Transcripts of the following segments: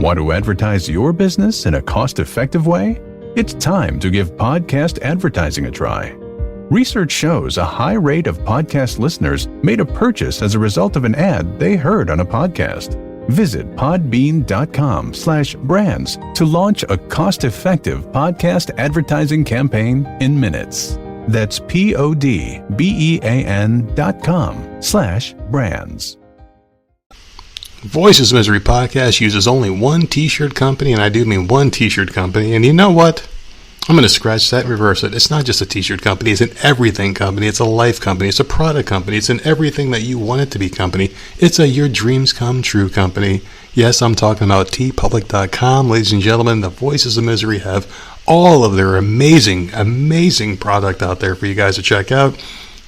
Want to advertise your business in a cost-effective way? It's time to give podcast advertising a try. Research shows a high rate of podcast listeners made a purchase as a result of an ad they heard on a podcast. Visit podbean.com/brands to launch a cost-effective podcast advertising campaign in minutes. That's podbean.com/brands. Voices of Misery podcast uses only one t-shirt company, and I do mean one t-shirt company. And you know what? I'm going to scratch that and reverse it. It's not just a t-shirt company. It's an everything company. It's a life company. It's a product company. It's an everything that you want it to be company. It's a your dreams come true company. Yes, I'm talking about tpublic.com. Ladies and gentlemen, the Voices of Misery have all of their amazing, amazing product out there for you guys to check out.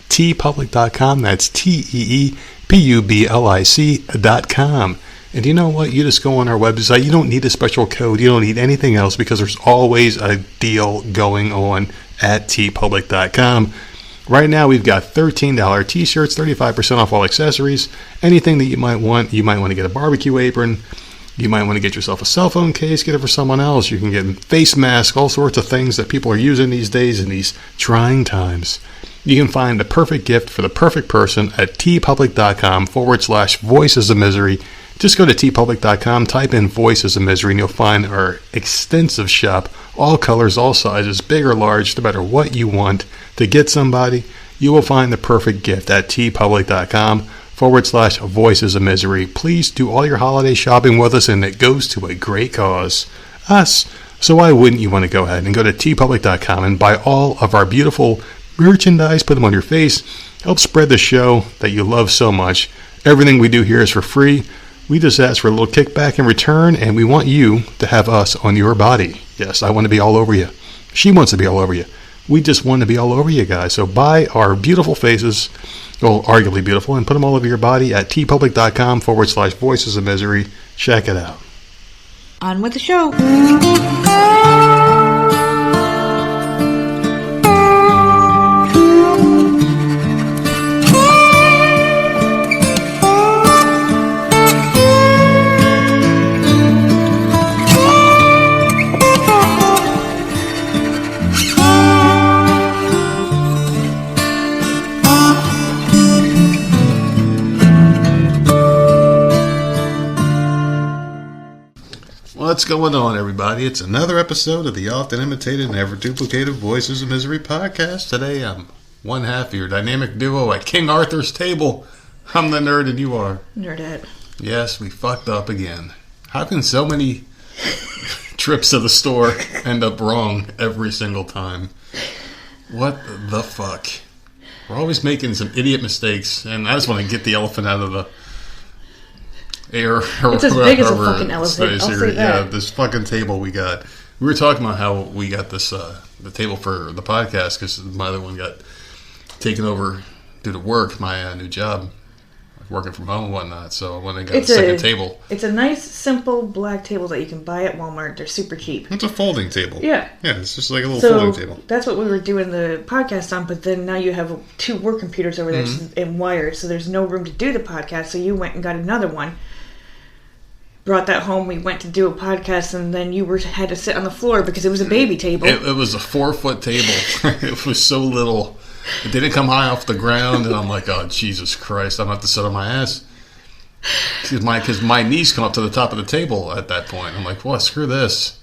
tpublic.com. That's TEEPUBLIC.com. And you know what? You just go on our website. You don't need a special code. You don't need anything else because there's always a deal going on at tpublic.com. Right now, we've got $13 t-shirts, 35% off all accessories. Anything that you might want to get a barbecue apron. You might want to get yourself a cell phone case, get it for someone else. You can get face masks, all sorts of things that people are using these days in these trying times. You can find the perfect gift for the perfect person at tpublic.com/voices of misery. Just go to tpublic.com, type in Voices of Misery, and you'll find our extensive shop, all colors, all sizes, big or large, no matter what you want to get somebody. You will find the perfect gift at tpublic.com/voices of misery. Please do all your holiday shopping with us, and it goes to a great cause, us. So why wouldn't you want to go ahead and go to tpublic.com and buy all of our beautiful merchandise, put them on your face, help spread the show that you love so much. Everything we do here is for free. We just ask for a little kickback in return, and we want you to have us on your body. Yes, I want to be all over you. She wants to be all over you. We just want to be all over you guys. So buy our beautiful faces, well, arguably beautiful, and put them all over your body at tpublic.com/voices of misery. Check it out. On with the show. What's going on, everybody? It's another episode of the often imitated, never duplicated Voices of Misery podcast. Today, I'm one half of your dynamic duo at King Arthur's table. I'm the nerd and you are Nerdette. Yes, we fucked up again. How can so many trips to the store end up wrong every single time? What the fuck? We're always making some idiot mistakes, and I just want to get the elephant out of the air. It's as big as a fucking elephant. I'll say that. Yeah, this fucking table we got. We were talking about how we got this the table for the podcast because my other one got taken over due to work, my new job, working from home and whatnot. So when I got a second table, it's a nice, simple black table that you can buy at Walmart. They're super cheap. It's a folding table. Yeah, it's just like a little folding table. That's what we were doing the podcast on. But then now you have two work computers over there and wired, so there's no room to do the podcast. So you went and got another one. Brought that home. We went to do a podcast, and then you had to sit on the floor because it was a baby table. It was a 4-foot table. It was so little. It didn't come high off the ground, and I'm like, oh, Jesus Christ, I'm going to have to sit on my ass. Because my knees come up to the top of the table at that point. I'm like, well, screw this.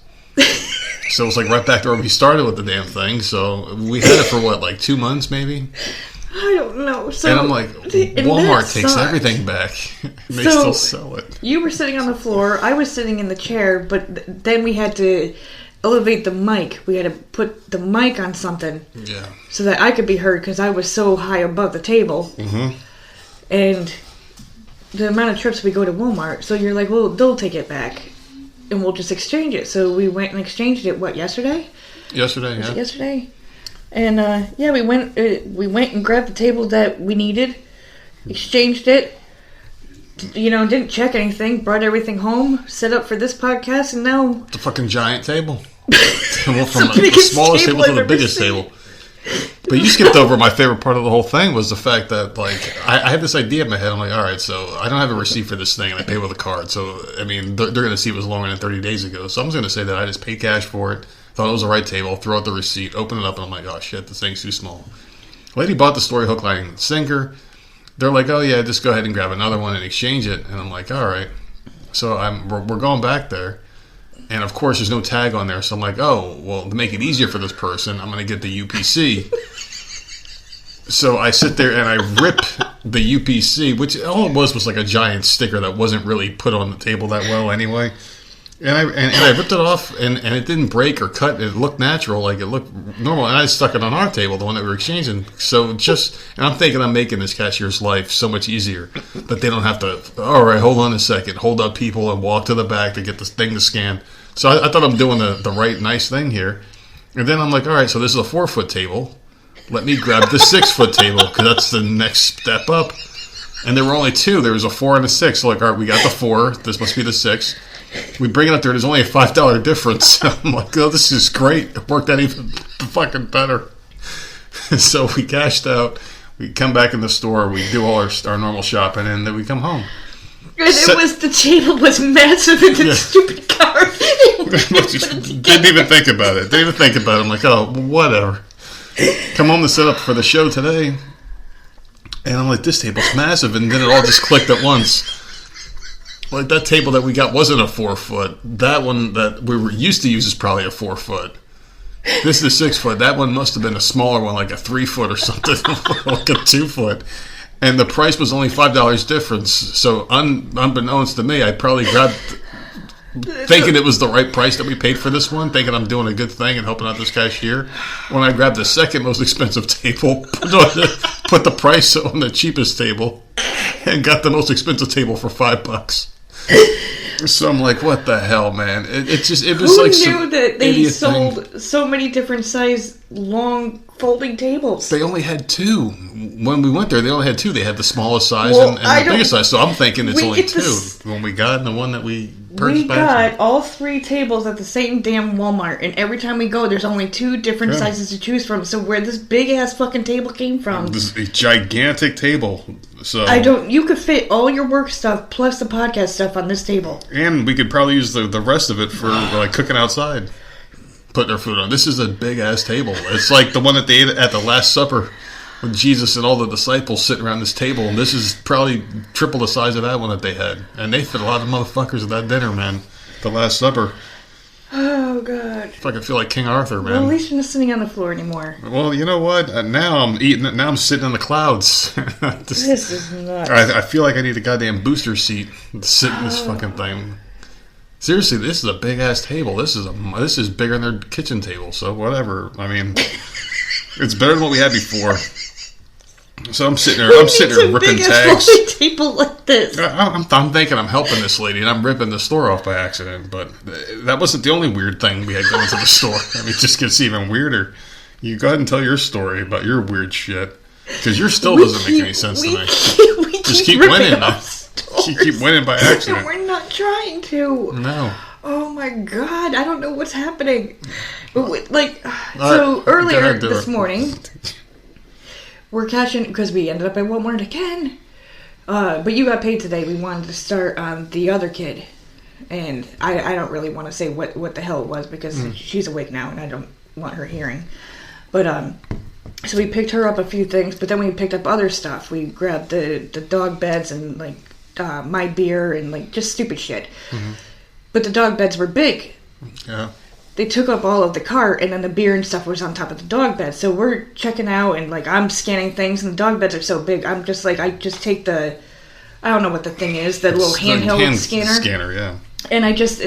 So it was like right back to where we started with the damn thing. So we had it for what, like 2 months maybe? I don't know. So, and I'm like, Walmart takes everything back. They still sell it. You were sitting on the floor. I was sitting in the chair. But then we had to elevate the mic. We had to put the mic on something. Yeah. So that I could be heard because I was so high above the table. Mm-hmm. And the amount of trips we go to Walmart. So you're like, well, they'll take it back. And we'll just exchange it. So we went and exchanged it, what, yesterday? Yesterday, yeah. Yesterday. And, we went and grabbed the table that we needed, exchanged it, didn't check anything, brought everything home, set up for this podcast, and now... It's a fucking giant table. From the smallest table to the biggest table. But you skipped over my favorite part of the whole thing was the fact that, like, I had this idea in my head. I'm like, all right, so I don't have a receipt for this thing, and I pay with a card. So, I mean, they're going to see it was longer than 30 days ago. So I'm just going to say that I just paid cash for it, thought it was the right table, throw out the receipt, open it up, and I'm like, oh, shit, this thing's too small. Lady bought the story hook, line, and sinker. They're like, oh, yeah, just go ahead and grab another one and exchange it. And I'm like, all right. So we're going back there. And, of course, there's no tag on there. So I'm like, oh, well, to make it easier for this person, I'm going to get the UPC. So I sit there and I rip the UPC, which all it was like a giant sticker that wasn't really put on the table that well anyway. And I ripped it off, and it didn't break or cut. It looked natural, like it looked normal. And I stuck it on our table, the one that we were exchanging. So and I'm thinking I'm making this cashier's life so much easier that they don't have to, all right, hold on a second, hold up people and walk to the back to get this thing to scan. So I thought I'm doing the right, nice thing here. And then I'm like, all right, so this is a 4-foot table. Let me grab the 6-foot table, because that's the next step up. And there were only two. There was a 4 and a 6. So like, all right, we got the 4. This must be the 6. We bring it up there. There's only a $5 difference. I'm like, oh, this is great. It worked out even fucking better. So we cashed out. We come back in the store. We do all our normal shopping, and then we come home. And the table was massive in the stupid car. Didn't even think about it. I'm like, oh, whatever. Come home to set up for the show today, and I'm like, this table's massive, and then it all just clicked at once. Like, that table that we got wasn't a 4-foot. That one that we were used to use is probably a 4-foot. This is a 6-foot. That one must have been a smaller one, like a 3-foot or something, like a 2-foot. And the price was only $5 difference. So unbeknownst to me, I probably grabbed, thinking it was the right price that we paid for this one, thinking I'm doing a good thing and helping out this cashier. When I grabbed the second most expensive table, put the price on the cheapest table, and got the most expensive table for $5. So I'm like, what the hell, man? It was Who like knew that they sold so many different size long folding tables? They only had 2. When we went there, they only had 2. They had the smallest size and the biggest size. So I'm thinking it's only 2. When we got the one that we purchased back. We got all 3 tables at the same damn Walmart, and every time we go, there's only 2 different sizes to choose from. So where this big ass fucking table came from? This gigantic table. So you could fit all your work stuff plus the podcast stuff on this table. And we could probably use the rest of it for like cooking outside, putting our food on. This is a big ass table. It's like the one that they ate at the Last Supper with Jesus and all the disciples sitting around this table. And this is probably triple the size of that one that they had. And they fit a lot of motherfuckers at that dinner, man. The Last Supper. Oh, God. I fucking feel like King Arthur, man. Well, at least you're not sitting on the floor anymore. Well, you know what? Now I'm eating. Now I'm sitting in the clouds. This is nuts. I feel like I need a goddamn booster seat to sit in this fucking thing. Seriously, this is a big ass table. This is bigger than their kitchen table. So whatever. I mean, it's better than what we had before. So I'm sitting there ripping tags. Table like this. I'm thinking I'm helping this lady, and I'm ripping the store off by accident. But that wasn't the only weird thing we had going to the store. I mean, it just gets even weirder. You go ahead and tell your story about your weird shit, because yours still doesn't make any sense to me. Just keep winning. You keep winning by accident. We're not trying to. No. Oh my God! I don't know what's happening. Earlier this morning. We're cashing, because we ended up at Walmart again. But you got paid today. We wanted to start on the other kid. And I don't really want to say what the hell it was, because she's awake now and I don't want her hearing. But, so we picked her up a few things, but then we picked up other stuff. We grabbed the dog beds and, like, my beer and, like, just stupid shit. Mm-hmm. But the dog beds were big. Yeah. They took up all of the cart, and then the beer and stuff was on top of the dog bed. So we're checking out, and, like, I'm scanning things, and the dog beds are so big. I'm just, like, I just take I don't know what the thing is, the little handheld scanner. Scanner, yeah. And I just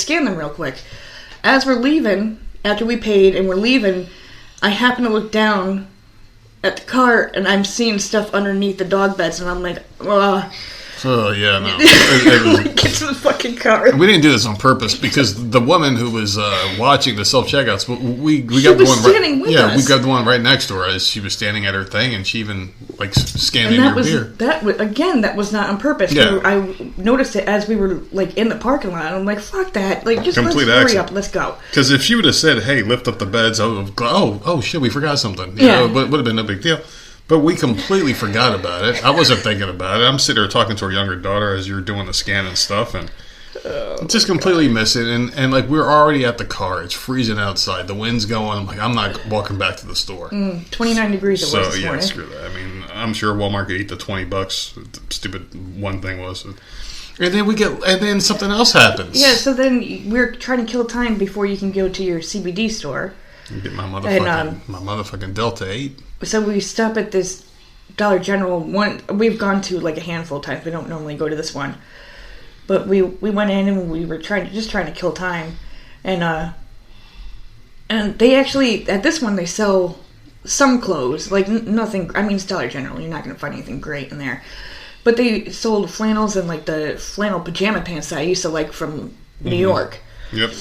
scan them real quick. As we're leaving, after we paid, and we're leaving, I happen to look down at the cart, and I'm seeing stuff underneath the dog beds, and I'm like, Oh, yeah, no. It was, Get to the fucking car. we didn't do this on purpose because the woman who was watching the self-checkouts, we She got the was one standing with yeah, us. we got the one right next to her as she was standing at her thing, and she even like scanned And in that your was beer. that was not on purpose. Yeah. I noticed it as we were like in the parking lot. I'm like, fuck that! Like, just Complete let's hurry accident. up, let's go. Because if she would have said, "Hey, lift up the beds," I would have gone, oh shit, we forgot something. You Yeah. know, it would have been no big deal. But we completely forgot about it. I wasn't thinking about it. I'm sitting there talking to our younger daughter as you were doing the scan and stuff, and just completely miss it. And like we're already at the car. It's freezing outside. The wind's going. I'm like, I'm not walking back to the store. 29 degrees it So was this yeah, morning. screw that. I mean, I'm sure Walmart could eat the $20. The stupid one thing was. And then something else happens. Yeah, so then we're trying to kill time before you can go to your CBD store. You get my motherfucking Delta 8. So we stop at this Dollar General. We've gone to like a handful of times. We don't normally go to this one, but we went in and we were trying to kill time, and they actually at this one they sell some clothes, like nothing. I mean, it's Dollar General. You're not going to find anything great in there, but they sold flannels and like the flannel pajama pants that I used to like from New York. Yep.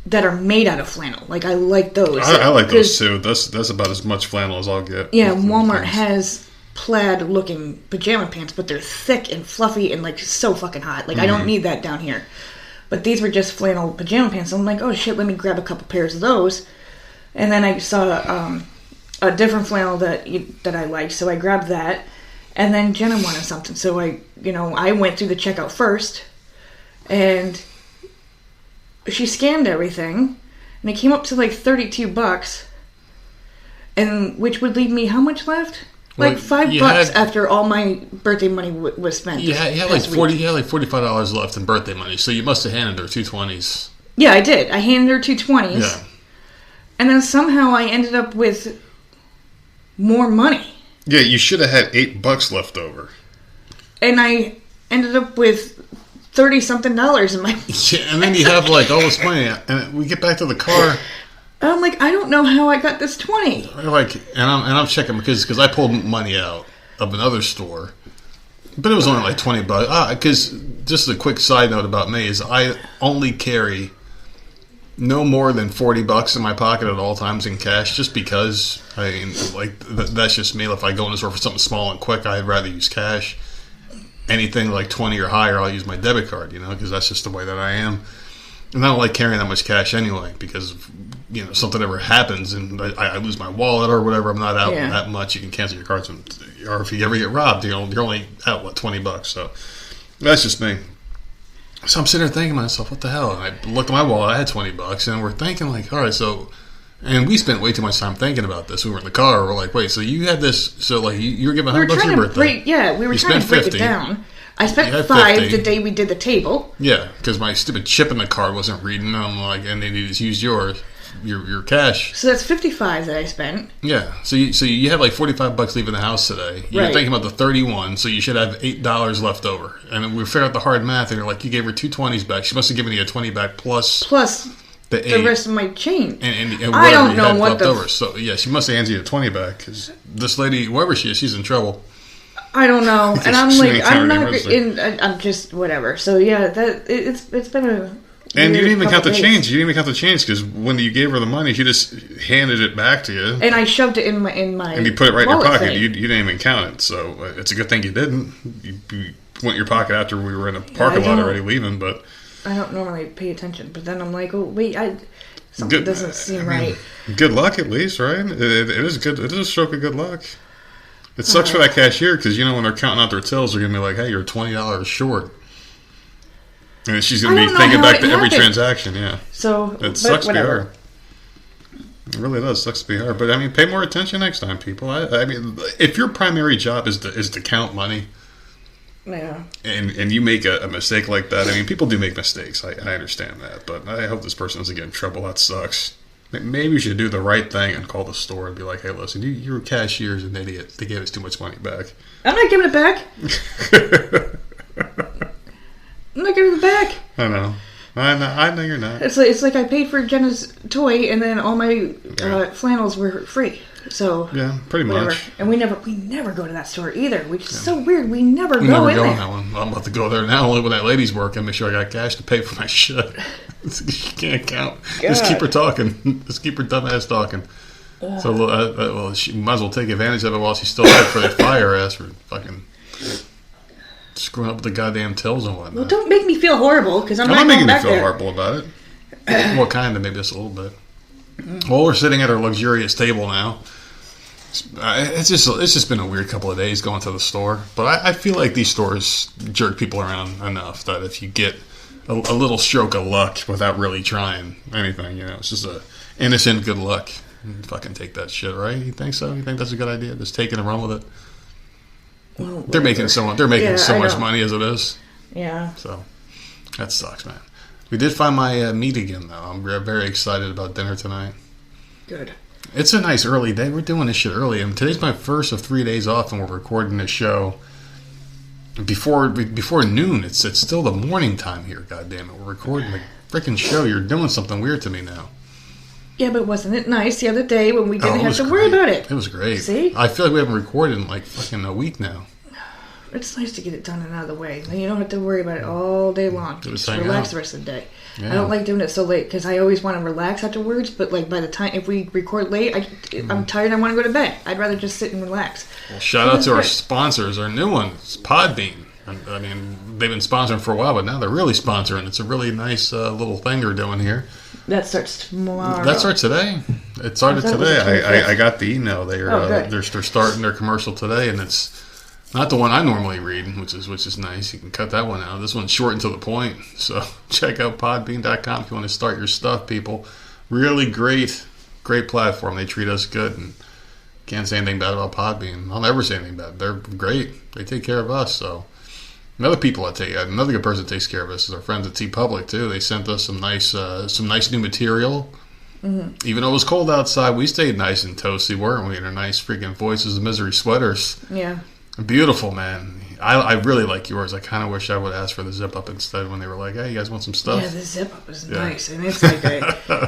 That are made out of flannel. Like, I like those. I like those too. That's about as much flannel as I'll get. Yeah, Walmart has plaid-looking pajama pants, but they're thick and fluffy and, like, so fucking hot. Like, I don't need that down here. But these were just flannel pajama pants. I'm like, oh, shit, let me grab a couple pairs of those. And then I saw a different flannel that I liked, so I grabbed that. And then Jenna wanted something, so I went through the checkout first, and she scanned everything, and it came up to like $32, and which would leave me how much left? Like Well, $5 after all my birthday money was spent. You had like $45 left in birthday money, so you must have handed her $2.20s. Yeah, I did. I handed her $2.20s, Yeah. and then somehow I ended up with more money, Yeah, you should have had $8 left over. and I ended up with $30-something in my. Yeah, and then you have like all this money, and we get back to the car. I'm like, I don't know how I got this 20. Like, and I'm checking because I pulled money out of another store, but it was only like $20. Because just a quick side note about me is I only carry no more than $40 in my pocket at all times in cash, just because I mean, like that's just me. If I go in the store for something small and quick, I'd rather use cash. Anything like 20 or higher, I'll use my debit card, because that's just the way that I am. And I don't like carrying that much cash anyway, because if, something ever happens and I lose my wallet or whatever, I'm not out that much. You can cancel your cards, or if you ever get robbed, you're only out $20. So that's just me. So I'm sitting there thinking to myself, what the hell? And I looked at my wallet, I had $20, and we're thinking like, all right, so. And we spent way too much time thinking about this. We were in the car. We're like, wait, so you had this? So like you were giving $100 for your birthday? We were trying to break 50. It down. I spent $5 the day we did the table. Yeah, because my stupid chip in the card wasn't reading. And I'm like, and they just used your cash. So that's $55 that I spent. Yeah, so you had like $45 leaving the house today. You're thinking about the 31, so you should have $8 left over. And we figured out the hard math, and you're like, you gave her two 20s back. She must have given you a 20 back plus the rest of my change. And I don't know what the over. So yeah, she must have handed you a 20 back, because this lady, whoever she is, she's in trouble. I don't know, and I'm like, I'm just whatever. So yeah, it's been a. And you didn't even count the change. You didn't even count the change, because when you gave her the money, she just handed it back to you. And I shoved it in my. And you put it right in your pocket. Thing. You didn't even count it. So it's a good thing you didn't. You went in your pocket after we were in a parking lot already leaving, but. I don't normally pay attention, but then I'm like, oh wait, something doesn't seem right. Good luck, at least, right? It is good. It is a stroke of good luck. It sucks for that cashier, because when they're counting out their tills, they're gonna be like, "Hey, you're $20 short," and she's gonna be thinking back to every transaction. Yeah. So it sucks to be her. It really does. Sucks to be her. But I mean, pay more attention next time, people. I mean, if your primary job is to count money. Yeah. And you make a mistake like that. I mean, people do make mistakes. I understand that. But I hope this person doesn't get in trouble. That sucks. Maybe we should do the right thing and call the store and be like, hey, listen, your cashier's an idiot. They gave us too much money back. I'm not giving it back. I'm not giving it back. I know. I know you're not. It's like I paid for Jenna's toy, and then all my flannels were free. So Yeah, pretty whatever. much. And we never go to that store either, which is so weird. We never We go never in go there. on that one. I'm about to go there now only when that lady's working. Make sure I got cash to pay for my shit. She can't count. Just keep her talking. Just keep her dumb ass talking. So, well, she might as well take advantage of it while she's still there for that fire ass for fucking screwing up with the goddamn tills and whatnot. Well, don't make me feel horrible because I'm I'm not not making going you back feel there. horrible about it. Well, kind of, maybe just a little bit. Well, we're sitting at our luxurious table now. It's just been a weird couple of days going to the store. But I feel like these stores jerk people around enough that if you get a little stroke of luck without really trying anything, it's just a innocent good luck. Fucking take that shit, right? You think so? You think that's a good idea? Just taking a run with it. Well, They're making so much I much know. money as it is. Yeah. So that sucks, man. We did find my meat again, though. I'm very excited about dinner tonight. Good. It's a nice early day. We're doing this shit early. I mean, today's my first of 3 days off, and we're recording this show before noon. It's still the morning time here. God damn it, we're recording the freaking show. You're doing something weird to me now. Yeah, but wasn't it nice the other day when we didn't it have was to worry great. about it? It was great. See? I feel like we haven't recorded in like fucking a week now. It's nice to get it done and out of the way. Then you don't have to worry about it all day long. Just Just hang relax out. the rest of the day. Yeah. I don't like doing it so late because I always want to relax afterwards. But like by the time if we record late, I'm tired. I want to go to bed. I'd rather just sit and relax. Well, shout out to our Good. sponsors, our new ones, Podbean. I mean, they've been sponsoring for a while, but now they're really sponsoring. It's a really nice little thing they're doing here. That starts tomorrow. That starts today. It started I thought it was today. the 25th. I got the email. Good. They're starting their commercial today, and it's not the one I normally read, which is nice. You can cut that one out. This one's short and to the point. So check out podbean.com if you want to start your stuff, people. Really great platform. They treat us good, and can't say anything bad about Podbean. I'll never say anything bad. They're great. They take care of us. So another good person that takes care of us is our friends at T Public too. They sent us some nice new material. Mm-hmm. Even though it was cold outside, we stayed nice and toasty, weren't we? In our nice freaking Voices of Misery sweaters. Yeah. Beautiful, man. I really like yours. I kind of wish I would ask for the zip up instead when they were like, "Hey, you guys want some stuff?" Yeah, the zip up is nice, and it's like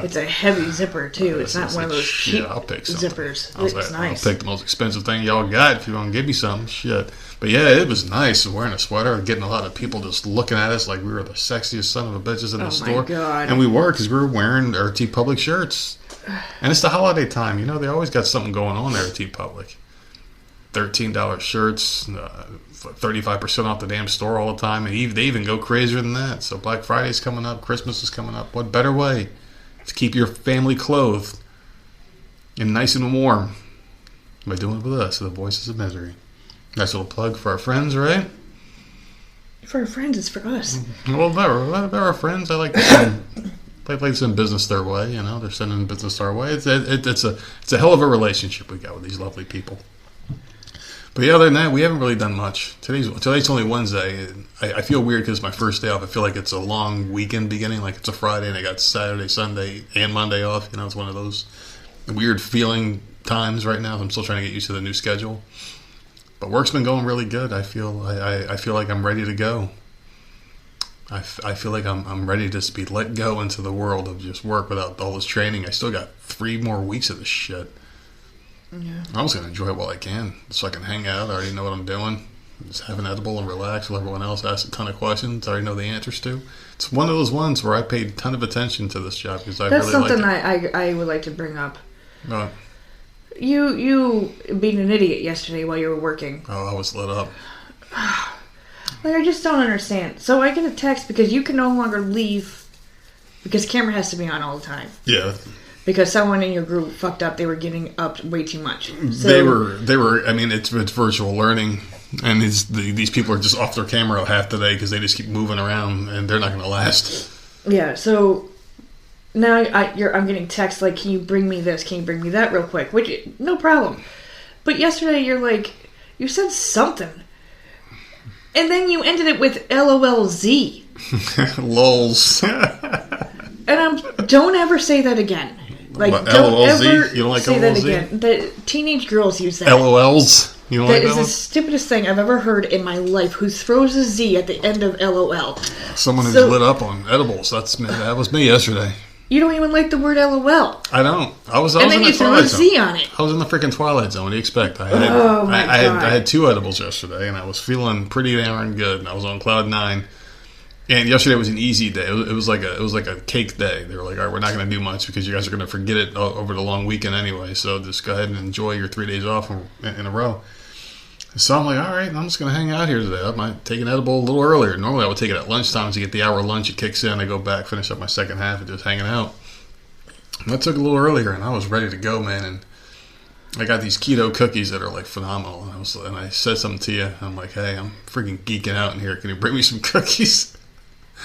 it's a heavy zipper too. It's not one of those cheap I'll pick something. zippers. I was It's like, nice. I'll pick the most expensive thing y'all got if you want to give me some shit. But yeah, it was nice wearing a sweater and getting a lot of people just looking at us like we were the sexiest son of a bitches in the store. God. And we were because we were wearing our T Public shirts. And it's the holiday time. They always got something going on there at T Public. $13 shirts, 35% off the damn store all the time, and they even go crazier than that. So Black Friday's coming up, Christmas is coming up. What better way to keep your family clothed and nice and warm by doing it with us, the Voices of Misery. Nice little plug for our friends, right? For our friends, it's for us. Well, they're our friends. I like to send business their way. They're sending business our way. It's a hell of a relationship we got with these lovely people. But yeah, other than that, we haven't really done much. Today's only Wednesday. I feel weird because it's my first day off. I feel like it's a long weekend beginning, like it's a Friday and I got Saturday, Sunday, and Monday off. It's one of those weird feeling times right now. I'm still trying to get used to the new schedule. But work's been going really good. I feel like I'm ready to go. I feel like I'm ready to just be let go into the world of just work without all this training. I still got 3 more weeks of this shit. Yeah. I'm just going to enjoy it while I can, so I can hang out. I already know what I'm doing. Just have an edible and relax while everyone else asks a ton of questions I already know the answers to. It's one of those ones where I paid a ton of attention to this job because I That's really something like it. I would like to bring up. Oh, You being an idiot yesterday while you were working. I was lit up. Like, I just don't understand. So I get a text because you can no longer leave because camera has to be on all the time. Yeah. Because someone in your group fucked up. They were getting up way too much. So, They were. I mean, it's virtual learning, and these people are just off their camera half the day because they just keep moving around, and they're not going to last. Yeah. So now I'm getting texts like, "Can you bring me this? Can you bring me that real quick?" Which no problem. But yesterday you're like, you said something, and then you ended it with LOLZ. Lols. And don't ever say that again. Like, What, don't LOLZ? ever You don't like say that LOLZ? again. The teenage girls use that. LOLs. You don't That like is that the one? stupidest thing I've ever heard in my life. Who throws a Z at the end of LOL? Someone who's So- lit up on edibles. That was me yesterday. You don't even like the word LOL. I don't. I was And in then the you threw Twilight a Zone. Z on it. I was in the freaking Twilight Zone. What do you expect? I had 2 edibles yesterday, and I was feeling pretty darn good. And I was on cloud 9. And yesterday was an easy day. It was like a cake day. They were like, all right, we're not going to do much because you guys are going to forget it over the long weekend anyway. So just go ahead and enjoy your 3 days off in a row. So I'm like, all right, I'm just going to hang out here today. I might take an edible a little earlier. Normally I would take it at lunchtime to get the hour lunch. It kicks in. I go back, finish up my second half, and just hanging out. And I took it a little earlier, and I was ready to go, man. And I got these keto cookies that are like phenomenal. And I said something to you. I'm like, hey, I'm freaking geeking out in here. Can you bring me some cookies?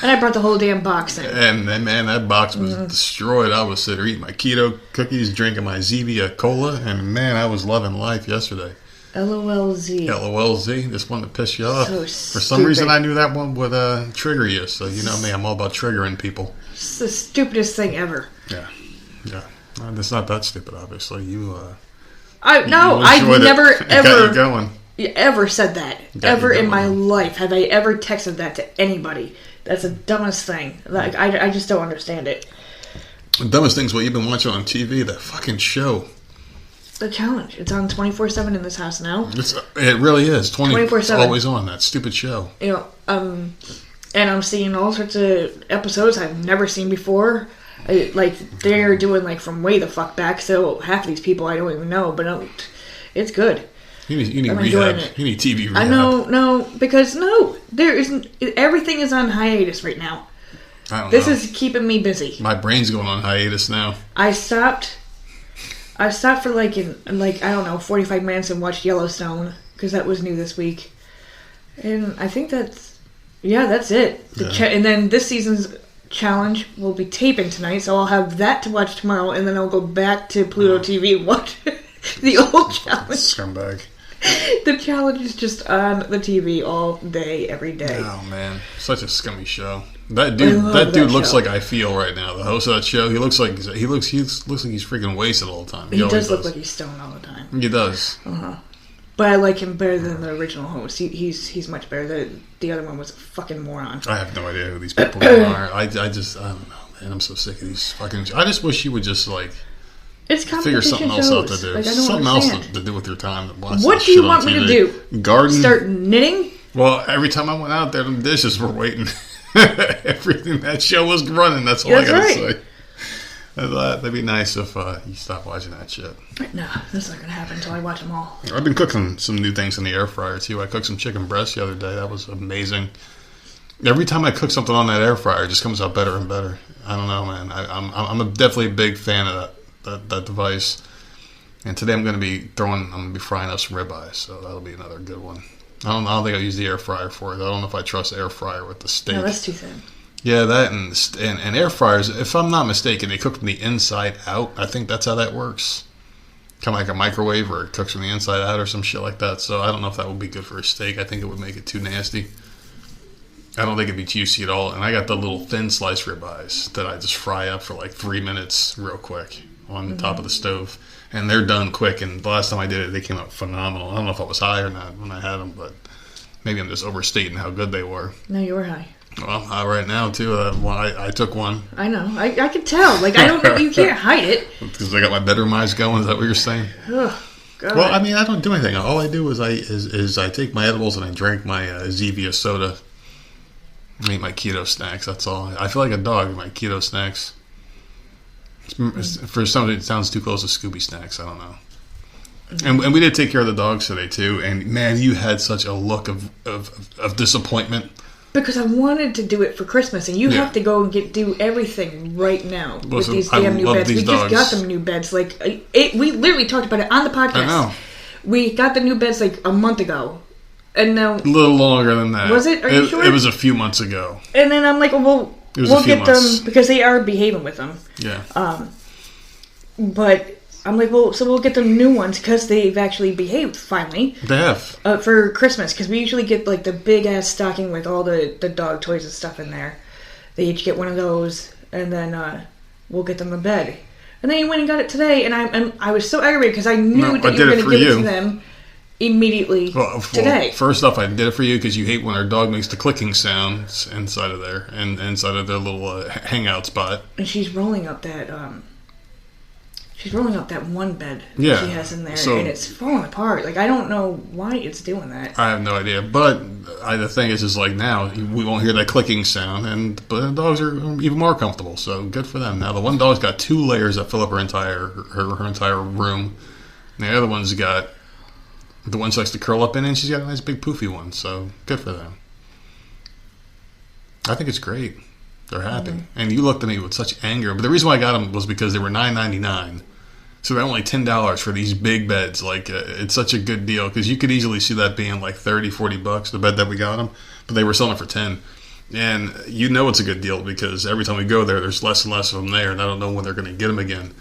And I brought the whole damn box in. And then, man, that box was destroyed. I was sitting there eating my keto cookies, drinking my Zevia Cola, and man, I was loving life yesterday. LOLZ. LOLZ, just wanted to piss you off. So For some reason, I knew that one would trigger you. So you know me, I'm all about triggering people. It's the stupidest thing ever. Yeah. It's not that stupid, obviously. I've enjoyed it. never It got you going. ever said that. Got Ever you in my going. life have I ever texted that to anybody. That's the dumbest thing. Like I just don't understand it. The dumbest thing's what you've been watching on TV, that fucking show. The Challenge. It's on 24/7 in this house now. It really is. 24/7. It's always on, that stupid show. You know, and I'm seeing all sorts of episodes I've never seen before. They're doing like from way the fuck back, so half of these people I don't even know, but it's good. You need I'm rehab. enjoying it. You need TV rehab. I know, because there isn't. Everything is on hiatus right now. I don't This know. is keeping me busy. My brain's going on hiatus now. I stopped for like I don't know 45 minutes and watched Yellowstone because that was new this week, and I think that's it. And then this season's Challenge will be taping tonight, so I'll have that to watch tomorrow, and then I'll go back to Pluto TV and watch the old Challenge. Scumbag. The Challenge is just on the TV all day, every day. Oh man, such a scummy show. That I dude love that looks show. like I feel right now. The host of that show, he looks like he's freaking wasted all the time. He always does look like he's stoned all the time. He does. But I like him better than the original host. He's much better. The other one was a fucking moron. I have no idea who these people are. I don't know, man. I'm so sick of these fucking. I just wish you would just like It's figure competition something else out to shows. do. Like, I don't Something understand. else to do with your time. Than watch What this do you shit want on me to TV. do? Garden. Start knitting? Well, every time I went out there, the dishes were waiting. Everything that show was running. That's all That's I gotta right. say. I thought that'd be nice if you stopped watching that shit. No, that's not gonna happen until I watch them all. I've been cooking some new things in the air fryer too. I cooked some chicken breast the other day. That was amazing. Every time I cook something on that air fryer, it just comes out better and better. I don't know, man. I'm definitely a big fan of that device. And today I'm gonna be frying up some ribeyes, so that'll be another good one. I don't think I'll use the air fryer for it. I don't know if I trust air fryer with the steak. No, that's too thin. Yeah, that and air fryers, if I'm not mistaken, they cook from the inside out. I think that's how that works. Kind of like a microwave where it cooks from the inside out or some shit like that. So I don't know if that would be good for a steak. I think it would make it too nasty. I don't think it'd be juicy at all. And I got the little thin sliced ribeyes that I just fry up for like 3 minutes real quick on the top of the stove. And they're done quick. And the last time I did it, they came out phenomenal. I don't know if I was high or not when I had them, but maybe I'm just overstating how good they were. No, you were high. Well, right now too. I took one I know. I can tell. Like, I don't think you can't hide it. because I got my bedroom eyes going. Is that what you're saying? Ugh, God. Well, I mean, I don't do anything. All I do is I take my edibles and I drink my Zevia soda. I eat my keto snacks. That's all. I feel like a dog in my keto snacks. For somebody, it sounds too close to Scooby snacks. I don't know. And we did take care of the dogs today too. And man, you had such a look of disappointment. Because I wanted to do it for Christmas, and you Yeah. have to go and do everything right now with Listen, these I damn new love beds. these We just dogs. got them new beds. Like, we literally talked about it on the podcast. I know. We got the new beds like a month ago, and now, A little longer than that. Was it? Are you sure? It was a few months ago. and then I'm like, well, It was a we'll few get months. them because they are behaving with them. Yeah. But I'm like, well, so we'll get them new ones because they've actually behaved finally. They have. For Christmas, because we usually get like the big ass stocking with all the dog toys and stuff in there. They each get one of those, and then we'll get them a bed. And then you went and got it today, and I was so aggravated because I knew No, that I you did were it going to for give it you. to them. immediately today. First off, I did it for you because you hate when our dog makes the clicking sounds inside of there and inside of their little hangout spot. And she's rolling up that one bed she has in there, and it's falling apart. Like, I don't know why it's doing that. I have no idea, but the thing is like now we won't hear that clicking sound, but the dogs are even more comfortable. So good for them. Now the one dog's got 2 layers that fill up her entire room. And the other one's got the one she likes to curl up in, and she's got a nice big poofy one. So good for them. I think it's great. They're happy, and you looked at me with such anger. But the reason why I got them was because they were $9.99. So they're only $10 for these big beds. Like, it's such a good deal because you could easily see that being like $30-$40, the bed that we got them. But they were selling it for $10. And you know it's a good deal because every time we go there, there's less and less of them there, and I don't know when they're going to get them again.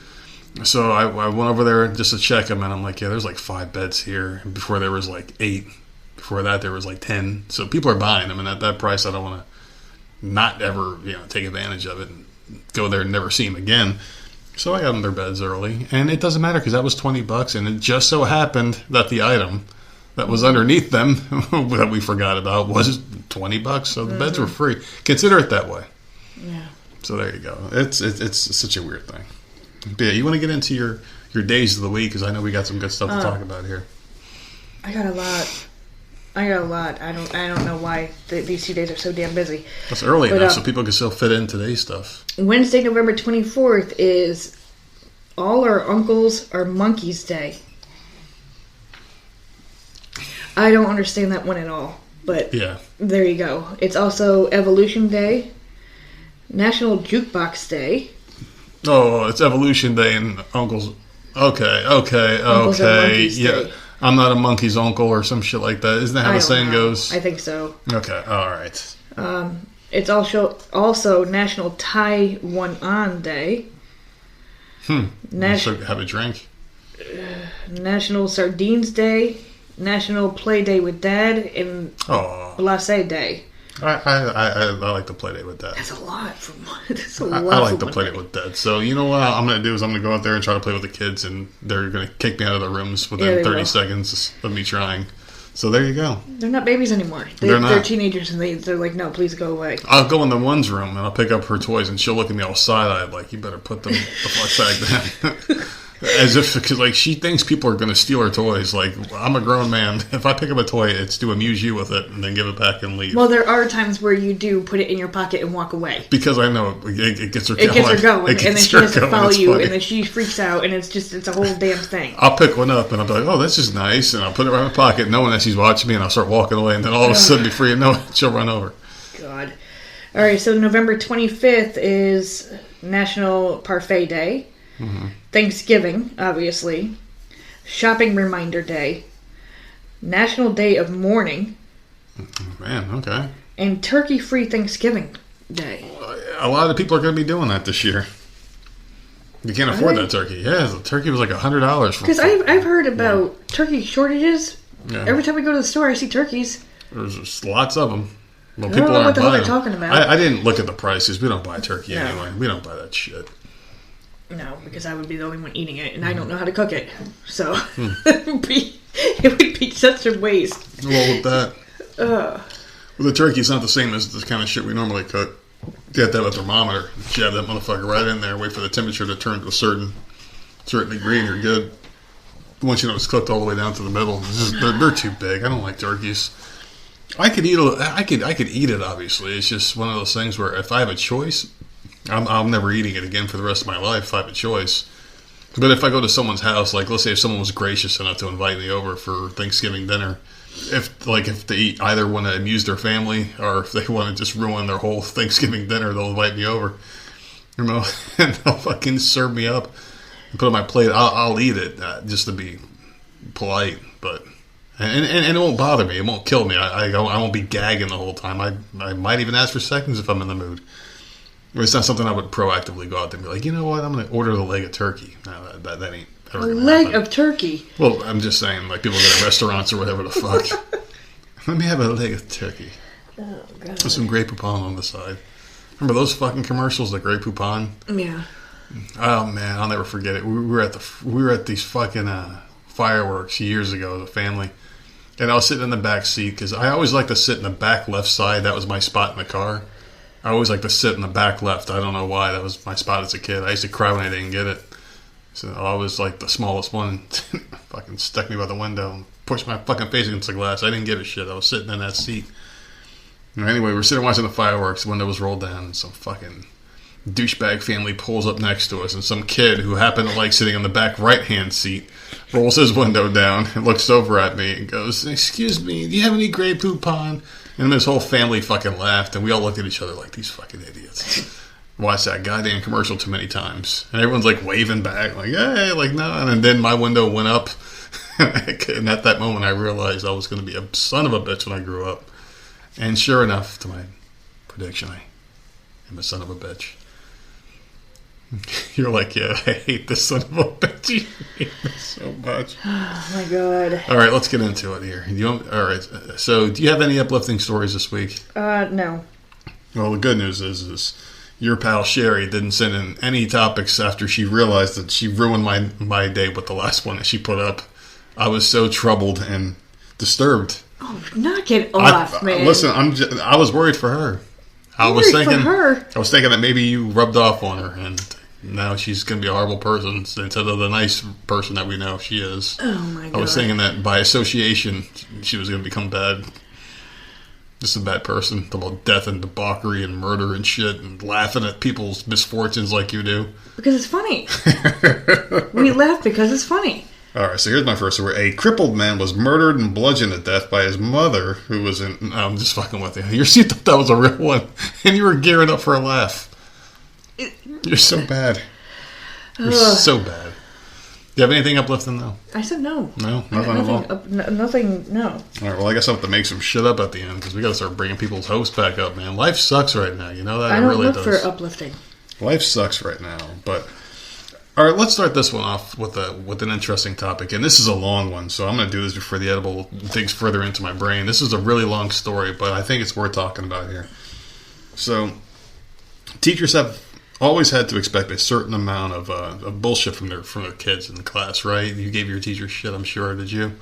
So I went over there just to check them, and I'm like, yeah, there's like 5 beds here. And before there was like 8. Before that, there was like 10. So people are buying them, and at that price, I don't want to not ever take advantage of it and go there and never see them again. So I got them their beds early, and it doesn't matter because that was $20, and it just so happened that the item that was underneath them that we forgot about was $20. So the beds were free. Consider it that way. Yeah. So there you go. It's such a weird thing. But yeah, you want to get into your days of the week because I know we got some good stuff to talk about here. I got a lot. I don't know why these 2 days are so damn busy. It's early enough so people can still fit in today's stuff. Wednesday, November 24th is All Our Uncles Are Monkeys Day. I don't understand that one at all, but there you go. It's also Evolution Day, National Jukebox Day. Oh, it's Evolution Day and Uncles. Okay. Uncles Are Monkeys Day. I'm not a monkey's uncle or some shit like that. Isn't that how the saying goes? I think so. Okay, all right. It's also National Taiwan Day. Have a drink. National Sardines Day. National Play Day with Dad. And Blasé Day. I like to play date with Dad. That's a lot. I like to play date with Dad. So you know what I'm going to do is I'm going to go out there and try to play with the kids, and they're going to kick me out of their rooms within 30 seconds of me trying. So there you go. They're not babies anymore. They're teenagers, and they're like, no, please go away. I'll go in the one's room, and I'll pick up her toys, and she'll look at me all side-eyed like, you better put them the fuck back down. As if, because like she thinks people are going to steal her toys. Like, I'm a grown man. If I pick up a toy, it's to amuse you with it and then give it back and leave. Well, there are times where you do put it in your pocket and walk away. Because I know it gets her going. It gets her going. And then she has to follow you, funny. And then she freaks out, and it's a whole damn thing. I'll pick one up, and I'll be like, oh, this is nice. And I'll put it right in my pocket, knowing that she's watching me, and I'll start walking away. And then all of a sudden, before you know it, she'll run over. God. All right, so November 25th is National Parfait Day. Mm-hmm. Thanksgiving, obviously. Shopping Reminder Day. National Day of Mourning. Man, okay. And Turkey-Free Thanksgiving Day. A lot of people are going to be doing that this year. You can't afford that turkey. Yeah, the turkey was like $100. Because I've heard about turkey shortages. Yeah. Every time we go to the store, I see turkeys. There's just lots of them. Well, I don't know what the hell they're talking about. I didn't look at the prices. We don't buy turkey anyway. We don't buy that shit. No, because I would be the only one eating it, and I don't know how to cook it. So it would be such a waste. Well, with that, with the turkey, it's not the same as the kind of shit we normally cook. You have to have a thermometer. You have that motherfucker right in there, wait for the temperature to turn to a certain degree, and you're good. Once you know it's cooked all the way down to the middle, they're too big. I don't like turkeys. I could eat it. Obviously, it's just one of those things where if I have a choice, I'm never eating it again for the rest of my life if I have a choice. But if I go to someone's house, like let's say if someone was gracious enough to invite me over for Thanksgiving dinner, if they either want to amuse their family or if they want to just ruin their whole Thanksgiving dinner, they'll invite me over, and they'll fucking serve me up and put it on my plate. I'll eat it just to be polite, but and it won't bother me. It won't kill me. I won't be gagging the whole time. I might even ask for seconds if I'm in the mood. It's not something I would proactively go out there and be like, you know what, I'm going to order the leg of turkey. No, that ain't ever going to happen. A leg of turkey? Well, I'm just saying, like, people go to restaurants or whatever the fuck. Let me have a leg of turkey. Oh, God. With some Grey Poupon on the side. Remember those fucking commercials, the Grey Poupon? Yeah. Oh, man, I'll never forget it. We were at these fucking fireworks years ago as a family. And I was sitting in the back seat because I always like to sit in the back left side. That was my spot in the car. I always like to sit in the back left. I don't know why. That was my spot as a kid. I used to cry when I didn't get it. So I was like the smallest one. Fucking stuck me by the window and pushed my fucking face against the glass. I didn't give a shit. I was sitting in that seat. Anyway, we're sitting watching the fireworks. The window was rolled down, and some fucking douchebag family pulls up next to us, and some kid who happened to like sitting on the back right-hand seat rolls his window down and looks over at me and goes, "Excuse me, do you have any Grey Poupon?" And this whole family fucking laughed, and we all looked at each other like, these fucking idiots. Watched that goddamn commercial too many times. And everyone's like waving back, like, hey, like, no. And then my window went up. And at that moment, I realized I was going to be a son of a bitch when I grew up. And sure enough, to my prediction, I am a son of a bitch. You're like, yeah, I hate this son of a bitch. You hate me so much. Oh, my God. All right, let's get into it here. All right, so do you have any uplifting stories this week? No. Well, the good news is your pal Sherry didn't send in any topics after she realized that she ruined my day with the last one that she put up. I was so troubled and disturbed. Oh, knock it off, man. Listen, I was worried for her. I was thinking that maybe you rubbed off on her, and now she's going to be a horrible person instead of the nice person that we know she is. Oh, my God. I was thinking that by association, she was going to become bad. Just a bad person. About death and debauchery and murder and shit and laughing at people's misfortunes like you do. Because it's funny. We laugh because it's funny. All right, so here's my first story. A crippled man was murdered and bludgeoned to death by his mother, who was in... No, I'm just fucking with you. You thought that was a real one, and you were gearing up for a laugh. You're so bad. You're so bad. Do you have anything uplifting, though? I said no. No? Nothing at all? Nothing, no. All right, well, I guess I'll have to make some shit up at the end, because we got to start bringing people's hopes back up, man. Life sucks right now, you know that? I don't really look does. for uplifting. Life sucks right now, but... All right, let's start this one off with an interesting topic, and this is a long one, so I'm going to do this before the edible digs further into my brain. This is a really long story, but I think it's worth talking about here. So, teachers have always had to expect a certain amount of bullshit from their kids in class, right? You gave your teachers shit, I'm sure, did you?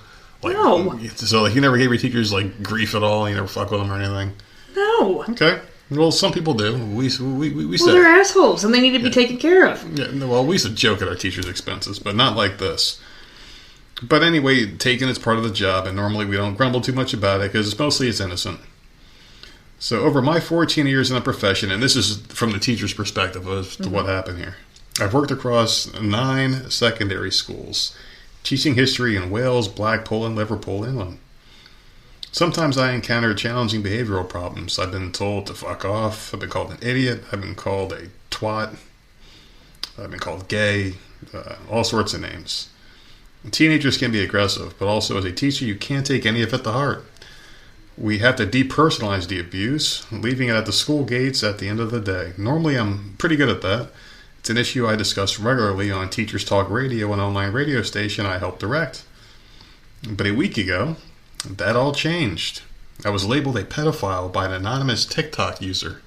No. So, you never gave your teachers grief at all. You never fuck with them or anything. No. Okay. Well, some people do. We they're assholes, and they need to be taken care of. Yeah. Well, we used to joke at our teachers' expenses, but not like this. But anyway, taking it's part of the job, and normally we don't grumble too much about it because it's innocent. So over my 14 years in the profession, and this is from the teacher's perspective as to what happened here, I've worked across 9 secondary schools, teaching history in Wales, Blackpool, and Liverpool, England. Sometimes I encounter challenging behavioral problems. I've been told to fuck off. I've been called an idiot. I've been called a twat. I've been called gay. All sorts of names. Teenagers can be aggressive, but also as a teacher, you can't take any of it to heart. We have to depersonalize the abuse, leaving it at the school gates at the end of the day. Normally, I'm pretty good at that. It's an issue I discuss regularly on Teachers Talk Radio, an online radio station I help direct. But a week ago, that all changed. I was labeled a pedophile by an anonymous TikTok user.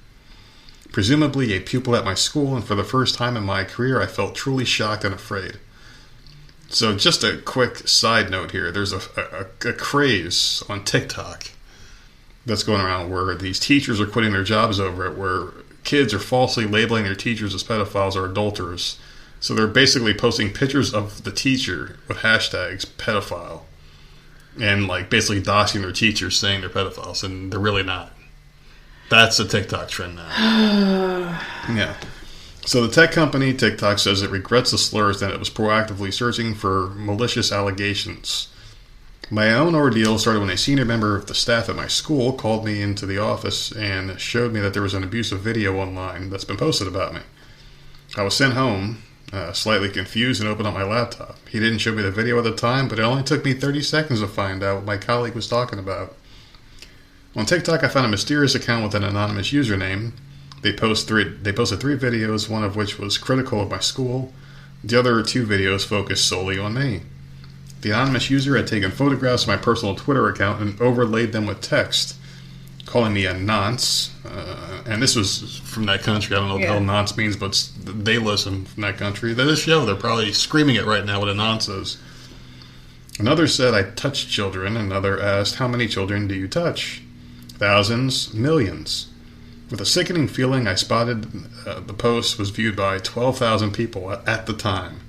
Presumably a pupil at my school, and for the first time in my career, I felt truly shocked and afraid. So just a quick side note here. There's a craze on TikTok that's going around where these teachers are quitting their jobs over it, where kids are falsely labeling their teachers as pedophiles or adulterers. So they're basically posting pictures of the teacher with hashtags pedophile. And basically doxing their teachers saying they're pedophiles, and they're really not. That's a TikTok trend now. Yeah. So the tech company TikTok says it regrets the slurs and it was proactively searching for malicious allegations. My own ordeal started when a senior member of the staff at my school called me into the office and showed me that there was an abusive video online that's been posted about me. I was sent home, slightly confused, and opened up my laptop. He didn't show me the video at the time, but it only took me 30 seconds to find out what my colleague was talking about. On TikTok, I found a mysterious account with an anonymous username. They posted 3 videos, one of which was critical of my school. The other 2 videos focused solely on me. The anonymous user had taken photographs of my personal Twitter account and overlaid them with text, calling me a nonce. And this was from that country. I don't know what the hell nonce means, but they listen from that country. This show, they're probably screaming it right now what a nonce is. Another said, I touch children. Another asked, how many children do you touch? Thousands, millions. With a sickening feeling, I spotted the post was viewed by 12,000 people at the time.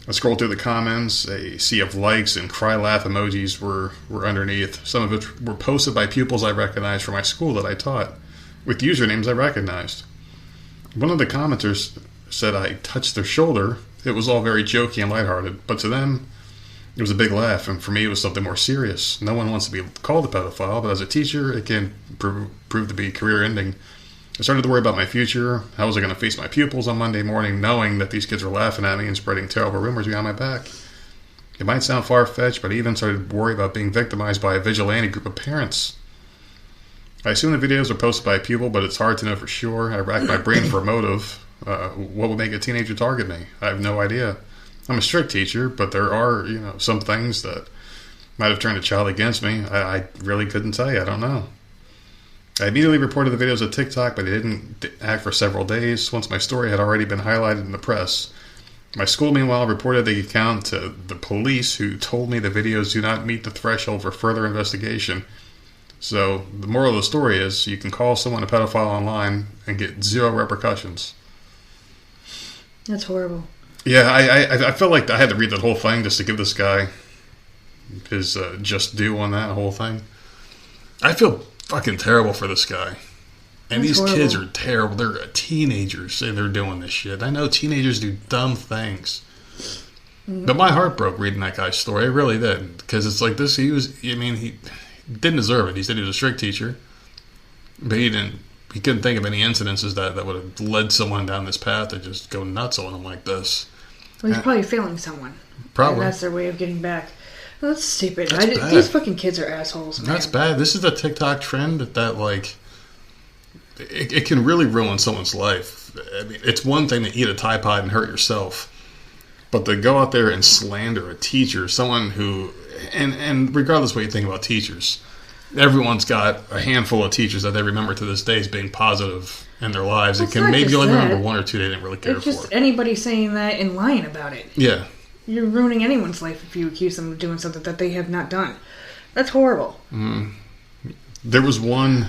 I scrolled through the comments. A sea of likes and cry laugh emojis were underneath, some of which were posted by pupils I recognized from my school that I taught, with usernames I recognized. One of the commenters said I touched their shoulder. It was all very jokey and lighthearted, but to them, it was a big laugh, and for me, it was something more serious. No one wants to be called a pedophile, but as a teacher, it can prove to be career-ending. I started to worry about my future. How was I going to face my pupils on Monday morning, knowing that these kids were laughing at me and spreading terrible rumors behind my back? It might sound far-fetched, but I even started to worry about being victimized by a vigilante group of parents. I assume the videos are posted by a pupil, but it's hard to know for sure. I racked my brain for a motive. What would make a teenager target me? I have no idea. I'm a strict teacher, but there are, some things that might have turned a child against me. I really couldn't tell you. I don't know. I immediately reported the videos to TikTok, but they didn't act for several days once my story had already been highlighted in the press. My school, meanwhile, reported the account to the police, who told me the videos do not meet the threshold for further investigation. So the moral of the story is you can call someone a pedophile online and get zero repercussions. That's horrible. Yeah, I felt like I had to read the whole thing just to give this guy his just due on that whole thing. I feel fucking terrible for this guy. And That's these horrible. kids are terrible. They're teenagers and they're doing this shit. I know teenagers do dumb things. But my heart broke reading that guy's story. It really did. Because it's like this, he didn't deserve it. He said he was a strict teacher. But he couldn't think of any incidences that would have led someone down this path to just go nuts on him like this. Well, he's probably failing someone. Probably. And that's their way of getting back. Well, that's stupid. That's bad. These fucking kids are assholes, man. That's bad. This is the TikTok trend that like, it can really ruin someone's life. I mean, it's one thing to eat a Tide Pod and hurt yourself, but to go out there and slander a teacher, someone who, and regardless of what you think about teachers, everyone's got a handful of teachers that they remember to this day as being positive in their lives. Well, it can maybe just only that. remember one or two they didn't really care It's just for. anybody saying that and lying about it. Yeah. You're ruining anyone's life if you accuse them of doing something that they have not done. That's horrible. There was one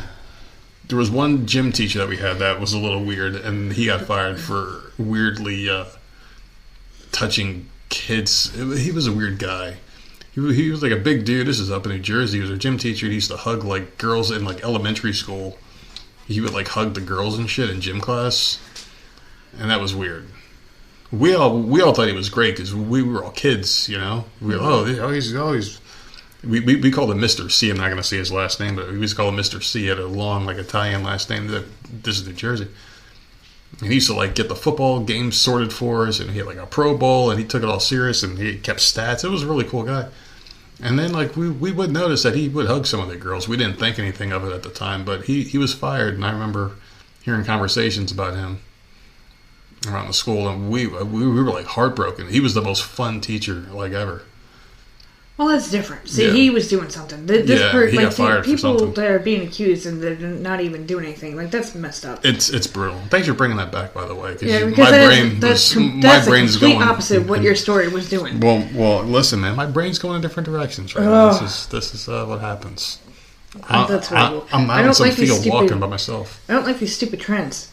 gym teacher that we had that was a little weird, and he got fired for weirdly touching kids. He was a weird guy. He was like a big dude. This is up in New Jersey. He was a gym teacher. He used to hug like girls in like elementary school. He would like hug the girls and shit in gym class, and that was weird. We all thought he was great because we were all kids, We were, we called him Mr. C. I'm not going to say his last name, but we used to call him Mr. C. He had a long like Italian last name. This is New Jersey. And he used to like get the football games sorted for us, and he had like a Pro Bowl, and he took it all serious, and he kept stats. It was a really cool guy. And then like we would notice that he would hug some of the girls. We didn't think anything of it at the time, but he was fired, and I remember hearing conversations about him around the school, and we were like heartbroken. He was the most fun teacher like ever. Well, that's different. See, Yeah. he was doing something. He got fired for people something. that are being accused and they're not even doing anything. Like, that's messed up. It's brutal. Thanks for bringing that back, by the way. Yeah, my because brain that's my brain's the complete going opposite of what your story was doing. Well, listen, man. My brain's going in different directions right now. This is what happens. That's horrible. I'm I out in don't some like these field stupid- walking by myself. I don't like these stupid trends.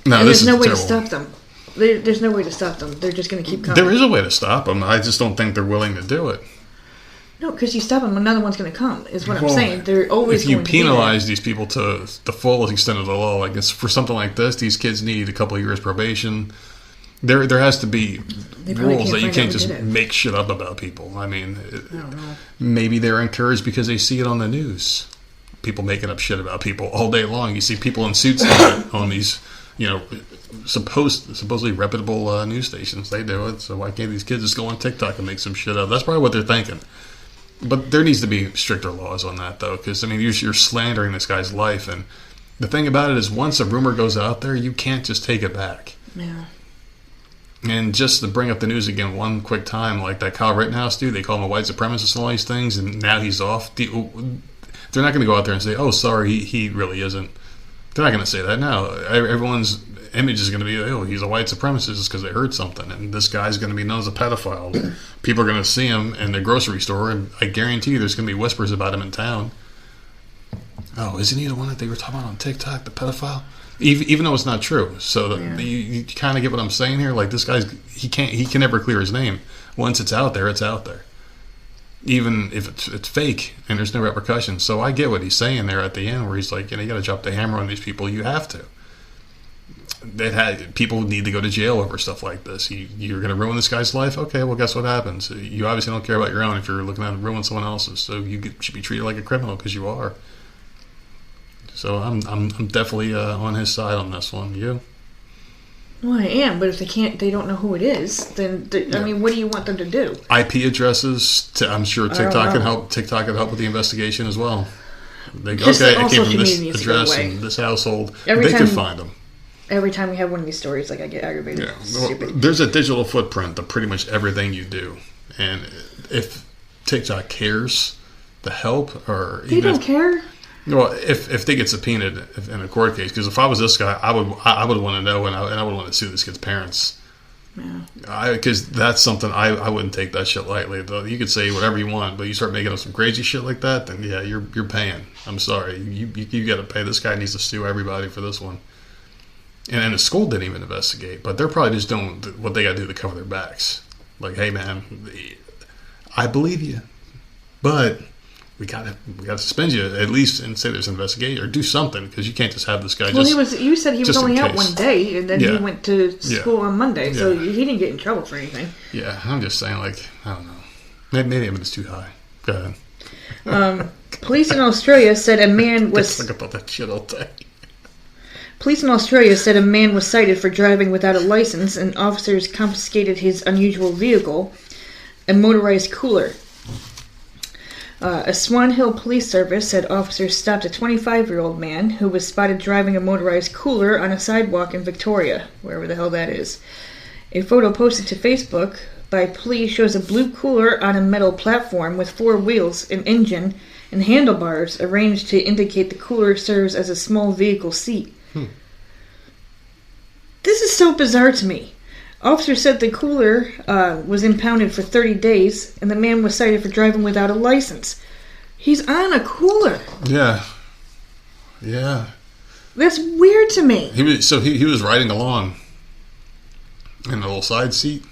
No, And this there's is no way terrible. to stop them. There's no way to stop them. They're just going to keep coming. There is a way to stop them. I just don't think they're willing to do it. No, because you stop them, another one's going to come, is what I'm Well, saying. They're always if you going to be there. penalize these people to the fullest extent of the law, like it's for something like this, these kids need a couple of years probation. There has to be They probably rules can't that you find can't out who just did it. make shit up about people. I mean, I don't know. maybe they're encouraged because they see it on the news. People making up shit about people all day long. You see people in suits on these, supposedly reputable news stations. They do it. So why can't these kids just go on TikTok and make some shit up? That's probably what they're thinking. But there needs to be stricter laws on that, though, because, you're slandering this guy's life. And the thing about it is, once a rumor goes out there, you can't just take it back. Yeah. And just to bring up the news again one quick time, like that Kyle Rittenhouse dude, they call him a white supremacist and all these things, and now he's off. They're not going to go out there and say, oh, sorry, he really isn't. They're not going to say that. No, everyone's image is going to be, oh, he's a white supremacist because they heard something, and this guy's going to be known as a pedophile. People are going to see him in the grocery store, and I guarantee you there's going to be whispers about him in town. Oh, isn't he the one that they were talking about on TikTok, the pedophile? Even though it's not true. So you kind of get what I'm saying here. Like, this guy's, he can never clear his name. Once it's out there, it's out there. Even if it's fake and there's no repercussions. So I get what he's saying there at the end, where he's like, you got to drop the hammer on these people. You have to. People need to go to jail over stuff like this. You're going to ruin this guy's life? Okay, well, guess what happens? You obviously don't care about your own if you're looking at ruin someone else's. So you should be treated like a criminal because you are. So I'm definitely on his side on this one. You? Well, I am, but if they don't know who it is, then I mean, what do you want them to do? IP addresses. I'm sure TikTok can help. TikTok can help with the investigation as well. They go, okay, it came from this address and this household. They could find them. Every time we have one of these stories, like, I get aggravated. Yeah. Stupid. There's a digital footprint of pretty much everything you do, and if TikTok cares to help, or they don't care. Well, if they get subpoenaed in a court case, because if I was this guy, I would want to know, and I would want to sue this kid's parents. Yeah. Because that's something I wouldn't take that shit lightly. Though you could say whatever you want, but you start making up some crazy shit like that, then yeah, you're paying. I'm sorry, you got to pay. This guy needs to sue everybody for this one. And the school didn't even investigate, but they're probably just doing what they got to do to cover their backs. Like, hey man, I believe you, but we gotta suspend you at least and say there's an investigation or do something, because you can't just have this guy. Well, you said he was only out one day, and then he went to school on Monday, so he didn't get in trouble for anything. Yeah, I'm just saying, like, I don't know, maybe it's too high. Go ahead. Police in Australia said a man was. Think about that shit all day. Police in Australia said a man was cited for driving without a license, and officers confiscated his unusual vehicle, a motorized cooler. A Swan Hill police service said officers stopped a 25-year-old man who was spotted driving a motorized cooler on a sidewalk in Victoria, wherever the hell that is. A photo posted to Facebook by police shows a blue cooler on a metal platform with 4 wheels, an engine, and handlebars arranged to indicate the cooler serves as a small vehicle seat. This is so bizarre to me. Officers said the cooler was impounded for 30 days, and the man was cited for driving without a license. He's on a cooler. Yeah. That's weird to me. He was riding along in a little side seat?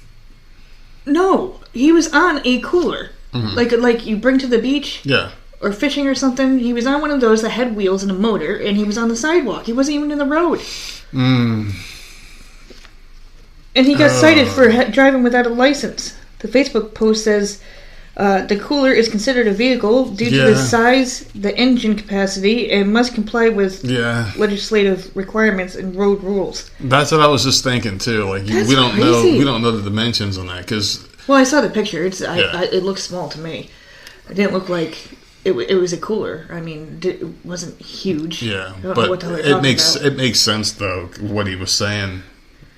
No, he was on a cooler. Mm-hmm. Like you bring to the beach? Yeah. Or fishing or something. He was on one of those that had wheels and a motor, and he was on the sidewalk. He wasn't even in the road. And he got cited for driving without a license. The Facebook post says the cooler is considered a vehicle due to the size, the engine capacity, and must comply with legislative requirements and road rules. That's what I was just thinking too. Like we don't know the dimensions on that because. Well, I saw the picture. It looks small to me. It didn't look like it was a cooler. I mean, it wasn't huge. Yeah, but it makes sense though what he was saying.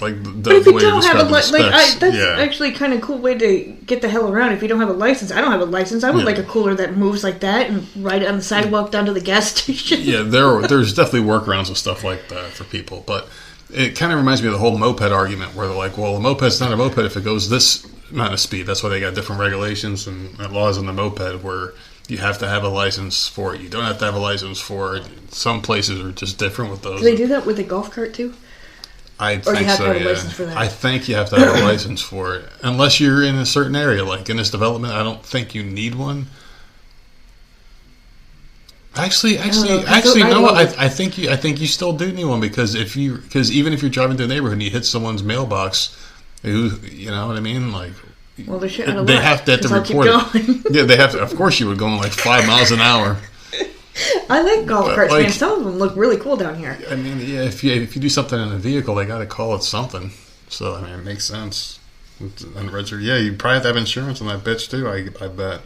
Like but if you don't have that's actually kind of cool way to get the hell around. If you don't have a license, I don't have a license. I would like a cooler that moves like that and ride it on the sidewalk down to the gas station. Yeah, there's definitely workarounds and stuff like that for people. But it kind of reminds me of the whole moped argument where they're like, well, a moped's not a moped if it goes this amount of speed. That's why they got different regulations and laws on the moped where you have to have a license for it. You don't have to have a license for it. Some places are just different with those. Do they do that with a golf cart too? I think so, yeah. I think you have to have a license for it. Unless you're in a certain area, like in this development, I don't think you need one. Actually, no. I think you still do need one because even if you're driving through a neighborhood and you hit someone's mailbox, you know what I mean, like. Well, they have to report it. Yeah, they have to. Of course, you would going like 5 miles an hour. I like golf carts, man. Some of them look really cool down here. I mean, yeah, if you do something in a vehicle, they got to call it something. So, I mean, it makes sense. Unregistered, yeah, you probably have to have insurance on that bitch too. I bet.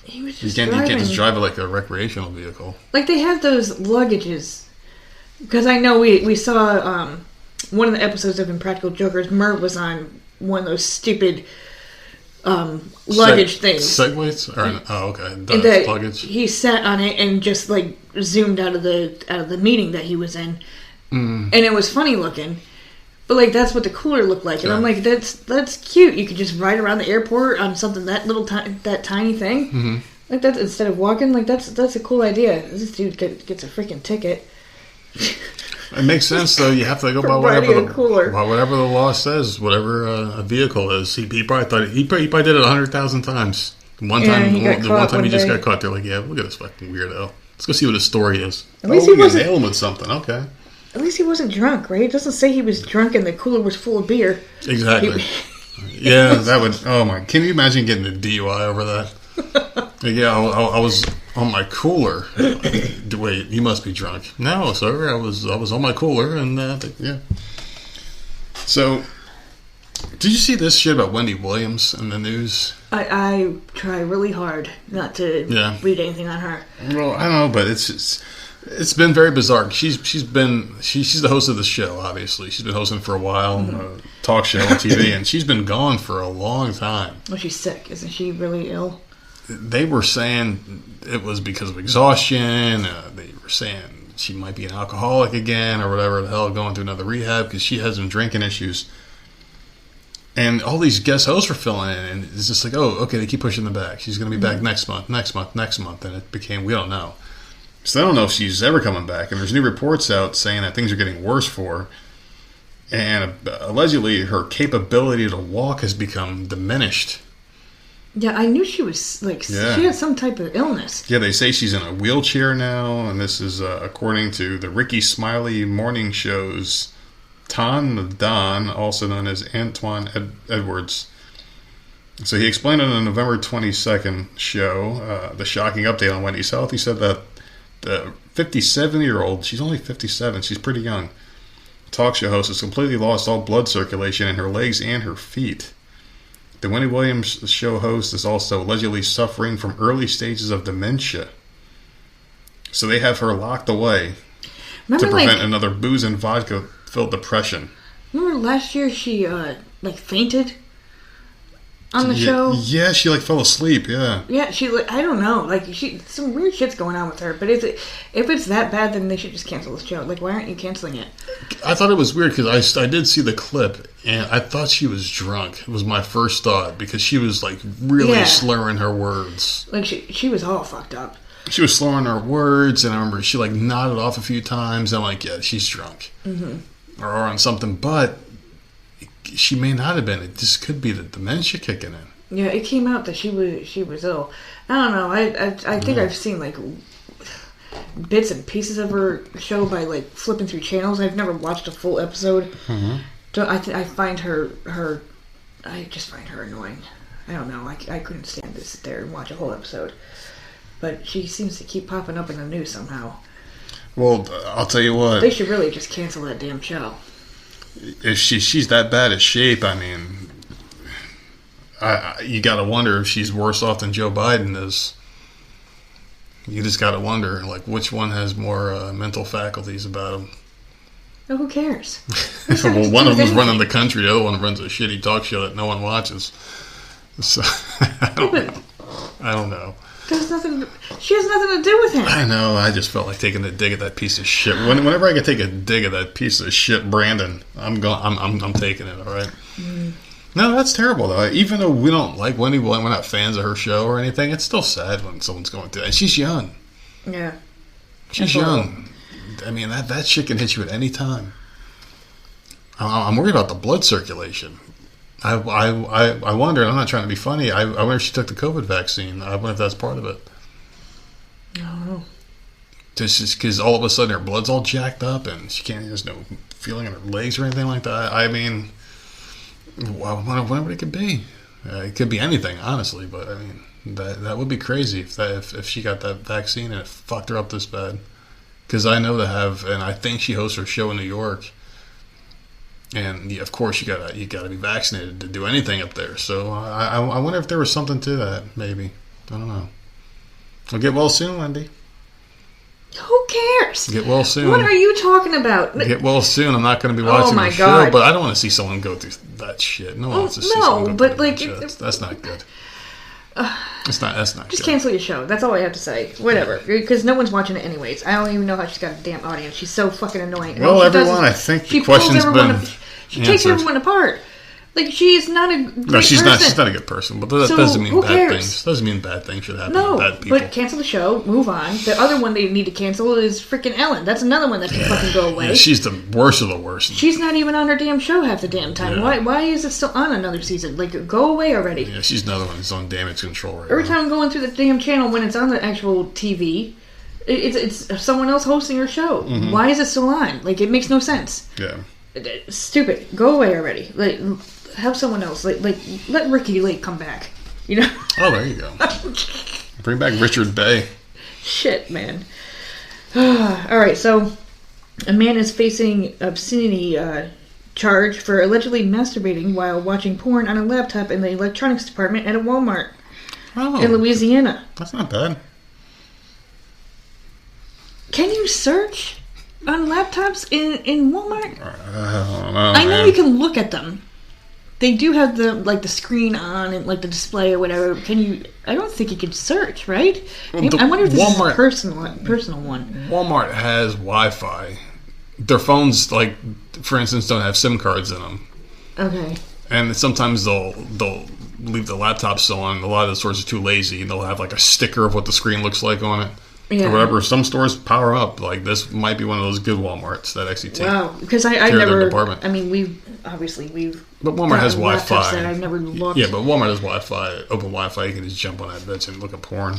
He was just you can't just drive it like a recreational vehicle. Like they have those luggages. Because I know we saw one of the episodes of Impractical Jokers. Merv was on one of those stupid. Luggage things. Segways? Okay. That luggage. He sat on it and just like zoomed out of the meeting that he was in, and it was funny looking. But like that's what the cooler looked like, and I'm like, that's cute. You could just ride around the airport on something that little that tiny thing. Mm-hmm. Like that instead of walking. Like that's a cool idea. This dude gets a freaking ticket. It makes sense, though. You have to go by whatever the law says, whatever a vehicle is. He probably thought he probably did it 100,000 times. The one time he just got caught, they're like, "Yeah, look at this fucking weirdo. Let's go see what his story is." At least he wasn't nail him with something. Okay. At least he wasn't drunk, right? It doesn't say he was drunk and the cooler was full of beer. Exactly. Yeah, that would. Oh my! Can you imagine getting a DUI over that? Yeah, I was on my cooler. Wait, you must be drunk. No, sir, I was on my cooler, and yeah. So, did you see this shit about Wendy Williams in the news? I try really hard not to read anything on her. Well, I don't know, but it's been very bizarre. She's the host of the show. Obviously, she's been hosting for a while, talk show on TV, and she's been gone for a long time. Well, she's sick, isn't she? Really ill. They were saying it was because of exhaustion. They were saying she might be an alcoholic again or whatever the hell, going to another rehab because she has some drinking issues. And all these guest hosts were filling in, and it's just like, oh, okay, they keep pushing them back. She's going to be back next month. And it became, we don't know. So I don't know if she's ever coming back. And there's new reports out saying that things are getting worse for her. And allegedly her capability to walk has become diminished. Yeah, I knew she was, she had some type of illness. Yeah, they say she's in a wheelchair now, and this is according to the Ricky Smiley morning show's Ton Don, also known as Antoine Edwards. So he explained on the November 22nd show the shocking update on Wendy's health. He said that the 57-year-old, she's only 57, she's pretty young, talk show host has completely lost all blood circulation in her legs and her feet. The Wendy Williams show host is also allegedly suffering from early stages of dementia. So they have her locked away to prevent another booze and vodka-filled depression. Remember last year she fainted on the show? Yeah, she fell asleep, yeah. Yeah, I don't know. Some weird shit's going on with her. But if it's that bad, then they should just cancel the show. Why aren't you canceling it? I thought it was weird because I did see the clip, and I thought she was drunk. It was my first thought because she was really slurring her words. She was all fucked up. She was slurring her words, and I remember she nodded off a few times. And I'm like, yeah, she's drunk, or on something. But she may not have been. It just could be the dementia kicking in. Yeah, it came out that she was ill. I don't know. I think I've seen bits and pieces of her show by flipping through channels. I've never watched a full episode. Mm-hmm. I find her. I just find her annoying. I don't know. I couldn't stand to sit there and watch a whole episode. But she seems to keep popping up in the news somehow. Well, I'll tell you what. They should really just cancel that damn show. If she's that bad a shape, I mean, you got to wonder if she's worse off than Joe Biden is. You just got to wonder, which one has more mental faculties about him. Oh, who cares? Well, one of them's running the country, the other one runs a shitty talk show that no one watches. So, I don't know. She has nothing to do with him. I know. I just felt like taking a dig at that piece of shit. Whenever I can take a dig at that piece of shit, Brandon, I'm taking it. All right. Mm. No, that's terrible though. Even though we don't like Wendy Williams, we're not fans of her show or anything. It's still sad when someone's going through that. And she's young. Yeah. She's young. I mean, that shit can hit you at any time. I'm worried about the blood circulation. I wonder, and I'm not trying to be funny, I wonder if she took the COVID vaccine. I wonder if that's part of it. I don't know. Just because all of a sudden her blood's all jacked up and there's no feeling in her legs or anything like that. I mean, I wonder what it could be. It could be anything, honestly, but I mean, that would be crazy if she got that vaccine and it fucked her up this bad. Because I know and I think she hosts her show in New York. And of course, you gotta be vaccinated to do anything up there. So I wonder if there was something to that. Maybe, I don't know. Well, get well soon, Wendy. Who cares? Get well soon. What are you talking about? Get well soon. I'm not going to be watching the show, but I don't want to see someone go through that shit. No one wants to see someone go through that shit. That's not good. That's not good. Just cancel your show. That's all I have to say. Whatever. Because no one's watching it anyways. I don't even know how she's got a damn audience. She's so fucking annoying. Well, everyone, I think the question's been... She takes everyone apart. Like, she is not a great No, she's person. not a good person, but that So, doesn't mean who bad cares? things. Doesn't mean bad things should happen No, to bad people. but cancel the show, move on. The other one they need to cancel is freaking Ellen. That's another one that can fucking go away. Yeah, she's the worst of the worst. She's not even on her damn show half the damn time. Yeah. Why is it still on another season? Like, go away already. Yeah, she's another one that's on damage control right Every now. time I'm going through the damn channel when it's on the actual TV, it's someone else hosting her show. Mm-hmm. Why is it still on? Like, it makes no sense. Yeah. Stupid. Go away already. Like, have someone else. Like let Ricky Lake come back. You know? Oh, there you go. Bring back Richard Bay. Shit, man. Alright, so a man is facing obscenity charge for allegedly masturbating while watching porn on a laptop in the electronics department at a Walmart Oh, in Louisiana. that's not bad. Can you search on laptops in Walmart? I don't know. I know man. you can look at them. They do have the screen on and like the display or whatever. Can you? I don't think you can search, right? Well, I wonder if this Walmart- is a personal one. Walmart has Wi-Fi. Their phones, like for instance, don't have SIM cards in them, Okay. and sometimes they'll leave the laptops on. A lot of the stores are too lazy, and they'll have like a sticker of what the screen looks like on it. Yeah. Or whatever. Some stores power up. Like this might be one of those good Walmarts that actually take. Wow. Because I care of their never. department. I mean, we've But Walmart has gotten laptops Wi-Fi. that I've never looked. Yeah, but Walmart has Wi-Fi, open Wi-Fi. You can just jump on that bitch and look at porn.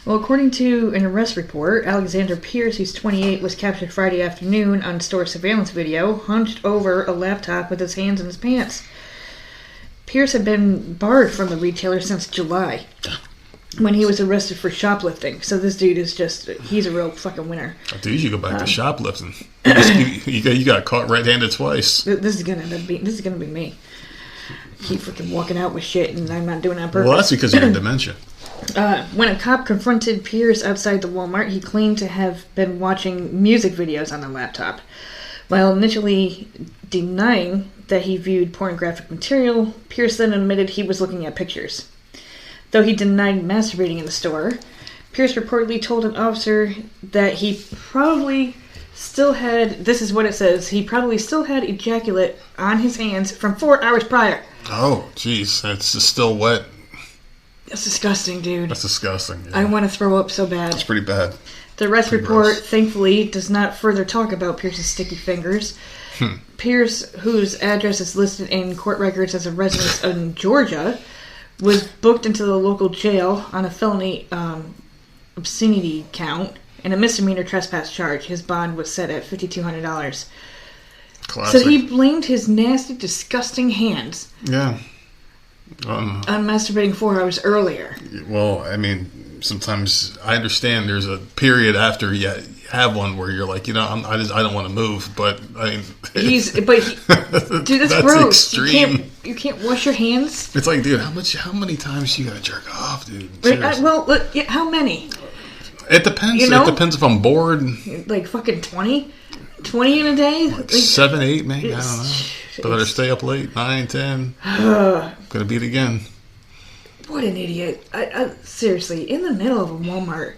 Well, according to an arrest report, Alexander Pierce, who's 28, was captured Friday afternoon on store surveillance video, hunched over a laptop with his hands in his pants. Pierce had been barred from the retailer since July, when he was arrested for shoplifting. So this dude is he's a real fucking winner. Dude, you go back to shoplifting. You got caught red-handed twice. This is gonna be me. Keep freaking walking out with shit, and I'm not doing it on purpose. Well, that's because of your dementia. When a cop confronted Pierce outside the Walmart, he claimed to have been watching music videos on the laptop. While initially denying that he viewed pornographic material, Pierce then admitted he was looking at pictures. Though he denied masturbating in the store, Pierce reportedly told an officer that he probably still had, this is what it says, he probably still had ejaculate on his hands from 4 hours prior. Oh, jeez. It's just still wet. That's disgusting, dude. That's disgusting. Yeah. I want to throw up so bad. It's pretty bad. The arrest Pretty report, gross. thankfully, does not further talk about Pierce's sticky fingers. Pierce, whose address is listed in court records as a resident in Georgia, was booked into the local jail on a felony obscenity count and a misdemeanor trespass charge. His bond was set at $5,200. Classic. So he blamed his nasty, disgusting hands Yeah. on masturbating 4 hours earlier. Well, I mean, sometimes I understand there's a period after you have one where you're like, I don't want to move, but I mean, Dude, that's gross. extreme. You can't wash your hands. It's like, dude, how many times you gotta jerk off, dude? Right, Seriously. well, look, yeah, how many? It depends. You know? It depends if I'm bored. Like fucking 20? 20 in a day? Like, 7, 8, maybe. I don't know. it's- Better stay up late. 9, 10. Gonna beat again. what an idiot. I seriously, in the middle of a Walmart.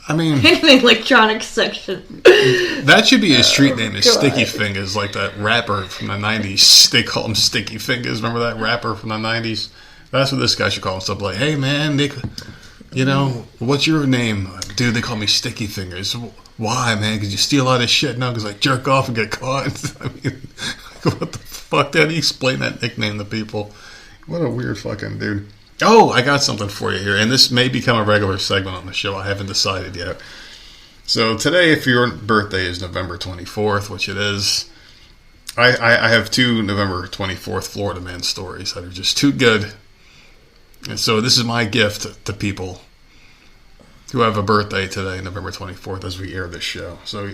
I mean, In the electronics section. that should be his street name is God. Sticky Fingers, like that rapper from the 90s. They call him Sticky Fingers. Remember that rapper from the 90s? That's what this guy should call himself. Like, hey, man, what's your name? Dude, they call me Sticky Fingers. Why, man? Because you steal all this shit? No, because I jerk off and get caught. I mean, what the fuck? How do you explain that nickname to people? What a weird fucking dude. Oh, I got something for you here, and this may become a regular segment on the show. I haven't decided yet. So today, if your birthday is November 24th, which it is, I have 2 November 24th Florida Man stories that are just too good. And so this is my gift to people who have a birthday today, November 24th, as we air this show. So,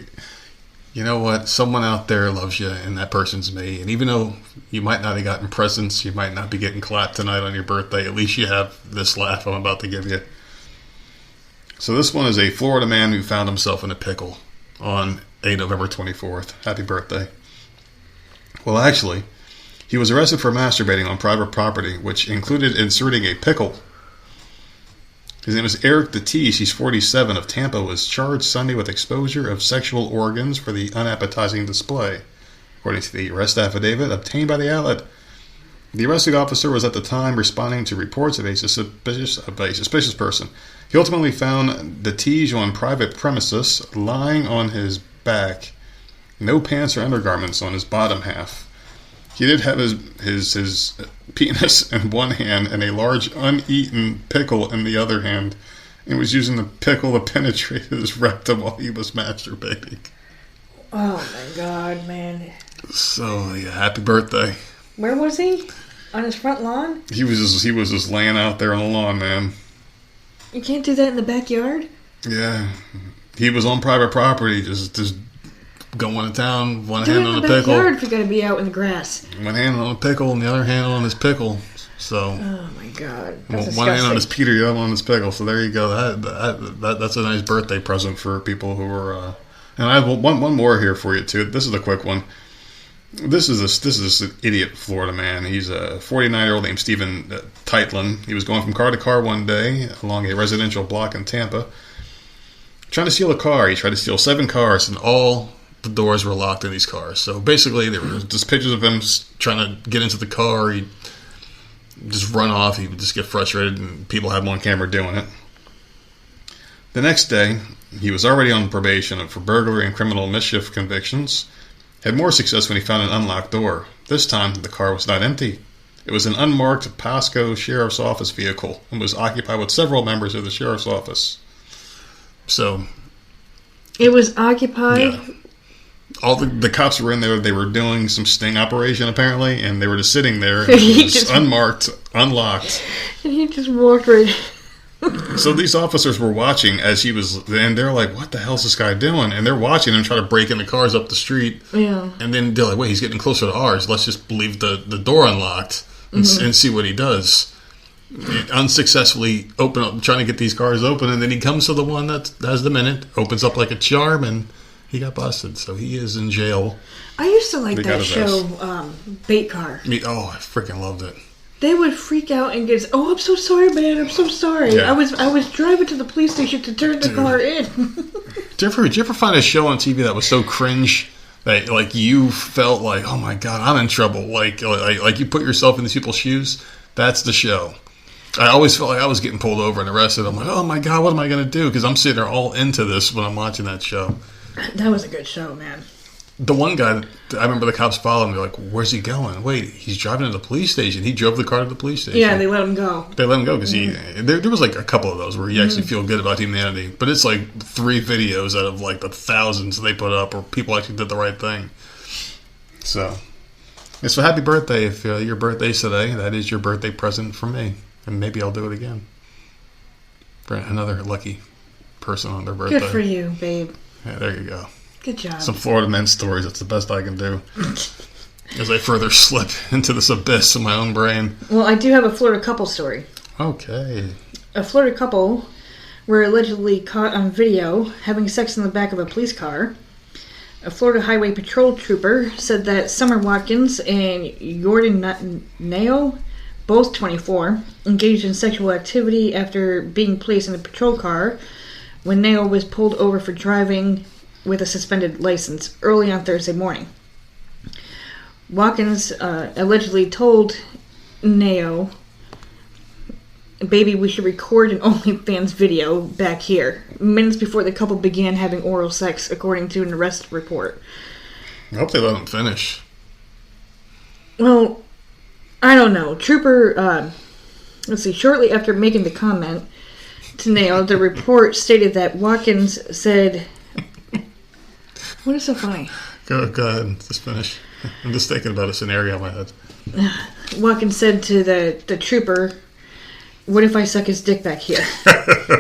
you know what? Someone out there loves you, and that person's me. And even though you might not have gotten presents, you might not be getting clapped tonight on your birthday, at least you have this laugh I'm about to give you. So this one is a Florida man who found himself in a pickle on a November 24th. Happy birthday. Well, actually, he was arrested for masturbating on private property, which included inserting a pickle. His name is Eric Dattiche. He's 47 of Tampa. Was charged Sunday with exposure of sexual organs for the unappetizing display. according to the arrest affidavit obtained by the outlet. The arresting officer was at the time responding to reports of a suspicious person. He ultimately found Datij on private premises, lying on his back, no pants or undergarments on his bottom half. He did have his penis in one hand and a large uneaten pickle in the other hand, and was using the pickle to penetrate his rectum while he was masturbating. Oh my God, man. So, yeah, happy birthday. Where was he? On his front lawn? He was just laying out there on the lawn, man. You can't do that in the backyard? Yeah. He was on private property, just going to town, one hand on the pickle. Do it in the backyard if you're going to be out in the grass. One hand on the pickle and the other hand on his pickle. So, oh my God, that's one hand on his Peter, the other on his pickle. So there you go. That's a nice birthday present for people who are. And I have one more here for you too. This is a quick one. This is this idiot Florida man. He's a 49-year-old named Stephen Teitlin. He was going from car to car one day along a residential block in Tampa, trying to steal a car. He tried to steal 7 cars, and all the doors were locked in these cars. So basically, there were just pictures of him trying to get into the car. He'd just run off. He would just get frustrated, and people had him on camera doing it. The next day, he was already on probation for burglary and criminal mischief convictions. Had more success when he found an unlocked door. This time, the car was not empty. It was an unmarked Pasco Sheriff's Office vehicle and was occupied with several members of the Sheriff's Office. So, it was occupied? Yeah. All the cops were in there. They were doing some sting operation, apparently, and they were just sitting there. And it was unmarked, unlocked. And he just walked right. So these officers were watching as he was, and they're like, what the hell's this guy doing? And they're watching him try to break in the cars up the street. Yeah. And then they're like, wait, he's getting closer to ours. Let's just leave the door unlocked and see what he does. And unsuccessfully trying to get these cars open, and then he comes to the one that has the minute, opens up like a charm, and he got busted. So he is in jail. I used to like that show, Bait Car. I freaking loved it. They would freak out and get, I'm so sorry, man, I'm so sorry. Yeah. I was driving to the police station to turn the car in. Did you ever find a show on TV that was so cringe that like you felt like, oh my God, I'm in trouble? Like you put yourself in these people's shoes? That's the show. I always felt like I was getting pulled over and arrested. I'm like, oh my God, what am I going to do? Because I'm sitting there all into this when I'm watching that show. That was a good show, man. The one guy, I remember the cops followed him. They're like, where's he going? Wait, he's driving to the police station. He drove the car to the police station. Yeah, they let him go. They let him go because there was like a couple of those where you actually feel good about humanity. But it's like 3 videos out of like the thousands they put up where people actually did the right thing. So happy birthday. If your birthday's today, that is your birthday present from me. And maybe I'll do it again for another lucky person on their birthday. Good for you, babe. Yeah, there you go. Good job. Some Florida men stories. That's the best I can do. As I further slip into this abyss of my own brain. Well, I do have a Florida couple story. Okay. A Florida couple were allegedly caught on video having sex in the back of a police car. A Florida Highway Patrol trooper said that Summer Watkins and Jordan Nao, both 24, engaged in sexual activity after being placed in a patrol car when Nao was pulled over for driving with a suspended license early on Thursday morning. Watkins allegedly told Nao, "Baby, we should record an OnlyFans video back here," minutes before the couple began having oral sex, according to an arrest report. I hope they let him finish. Well, I don't know. Trooper, shortly after making the comment to Nao, the report stated that Watkins said... What is so funny? Go ahead. Just finish. I'm just thinking about a scenario in my head. Watkins said to the trooper, "What if I suck his dick back here?"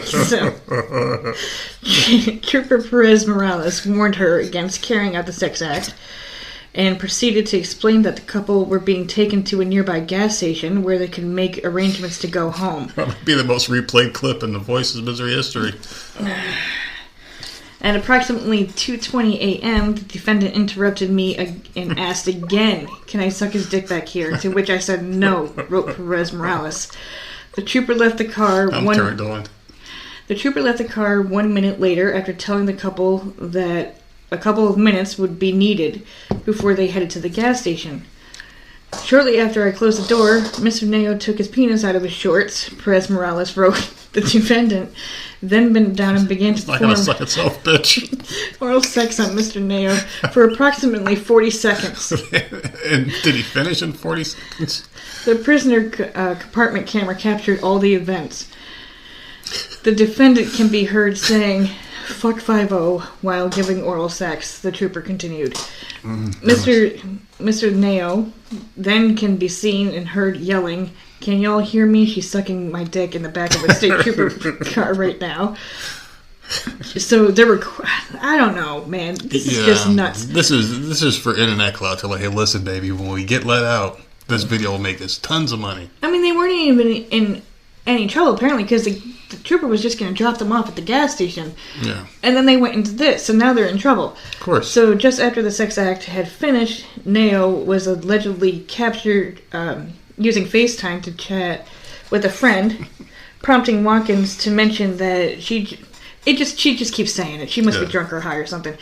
So, Trooper Perez Morales warned her against carrying out the sex act and proceeded to explain that the couple were being taken to a nearby gas station where they could make arrangements to go home. That would be the most replayed clip in the Voice of Misery history. At approximately 2:20 a.m., the defendant interrupted me and asked again, "Can I suck his dick back here?" To which I said no, wrote Perez Morales. The trooper left the car. turned on. The trooper left the car 1 minute later after telling the couple that a couple of minutes would be needed before they headed to the gas station. Shortly after I closed the door, Mr. Neo took his penis out of his shorts, Perez Morales wrote the defendant, then bent down and began to It's not going to suck itself, bitch. oral sex on Mr. Neo for approximately 40 seconds. And did he finish in 40 seconds? The prisoner compartment camera captured all the events. The defendant can be heard saying, "Fuck 5-0," while giving oral sex, the trooper continued. Mr. Neo then can be seen and heard yelling, "Can y'all hear me? She's sucking my dick in the back of a state trooper car right now." So there were, I don't know, man. This is just nuts. This is for internet clout to like, hey, listen, baby, when we get let out, this video will make us tons of money. I mean, they weren't even in any trouble, apparently, because the trooper was just going to drop them off at the gas station. Yeah. And then they went into this, so now they're in trouble. Of course. So just after the sex act had finished, Neo was allegedly captured using FaceTime to chat with a friend, prompting Watkins to mention that she just keeps saying it. She must be drunk or high or something.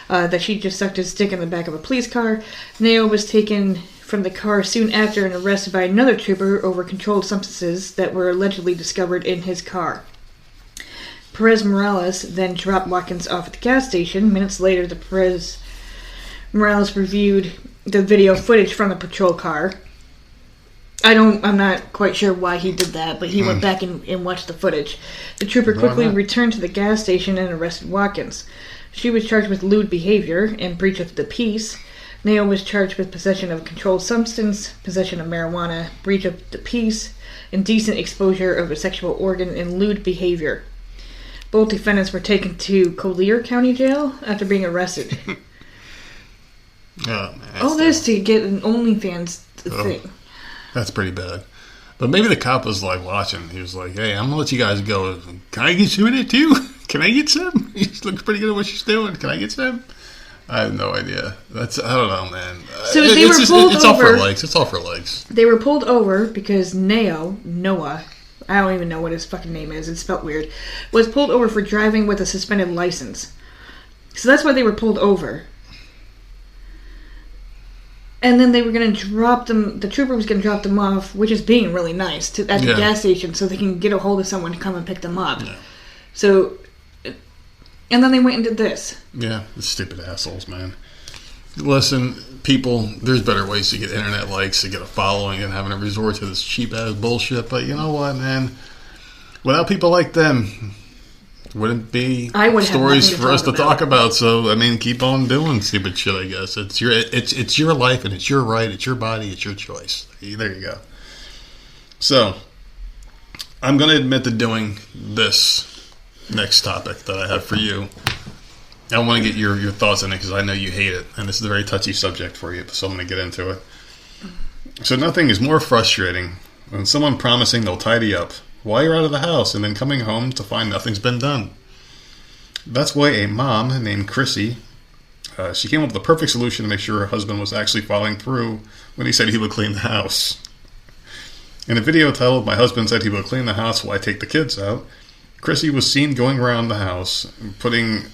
That she just sucked his dick in the back of a police car. Neo was taken from the car soon after and arrested by another trooper over controlled substances that were allegedly discovered in his car. Perez Morales then dropped Watkins off at the gas station. Minutes later, the Perez Morales reviewed the video footage from the patrol car. I'm not quite sure why he did that, but he went back and watched the footage. The trooper quickly returned to the gas station and arrested Watkins. She was charged with lewd behavior and breach of the peace. Neo was charged with possession of a controlled substance, possession of marijuana, breach of the peace, indecent exposure of a sexual organ, and lewd behavior. Both defendants were taken to Collier County Jail after being arrested. Oh, man, all this to get an OnlyFans thing. That's pretty bad. But maybe the cop was like watching. He was like, hey, I'm going to let you guys go. Can I get some of it too? Can I get some? She looks pretty good at what she's doing. Can I get some? I have no idea. I don't know, man. So they were pulled over. It's all for likes. It's all for likes. They were pulled over because Noah, I don't even know what his fucking name is. It's spelled weird. Was pulled over for driving with a suspended license. So that's why they were pulled over. And then they were going to drop them. The trooper was going to drop them off, which is being really nice, at the gas station, so they can get a hold of someone to come and pick them up. Yeah. So. And then they went and did this. Yeah, the stupid assholes, man. Listen, people, there's better ways to get internet likes, to get a following, and having to resort to this cheap-ass bullshit. But you know what, man? Without people like them, wouldn't be stories for us to talk about. So, I mean, keep on doing stupid shit, I guess. It's your life, and it's your right, it's your body, it's your choice. There you go. So, I'm going to admit to doing this next topic that I have for you. I want to get your thoughts on it because I know you hate it, and this is a very touchy subject for you, so I'm going to get into it. So nothing is more frustrating than someone promising they'll tidy up while you're out of the house and then coming home to find nothing's been done. That's why a mom named Chrissy, she came up with the perfect solution to make sure her husband was actually following through when he said he would clean the house. In a video titled, "My husband said he would clean the house while I take the kids out," Chrissy was seen going around the house, putting,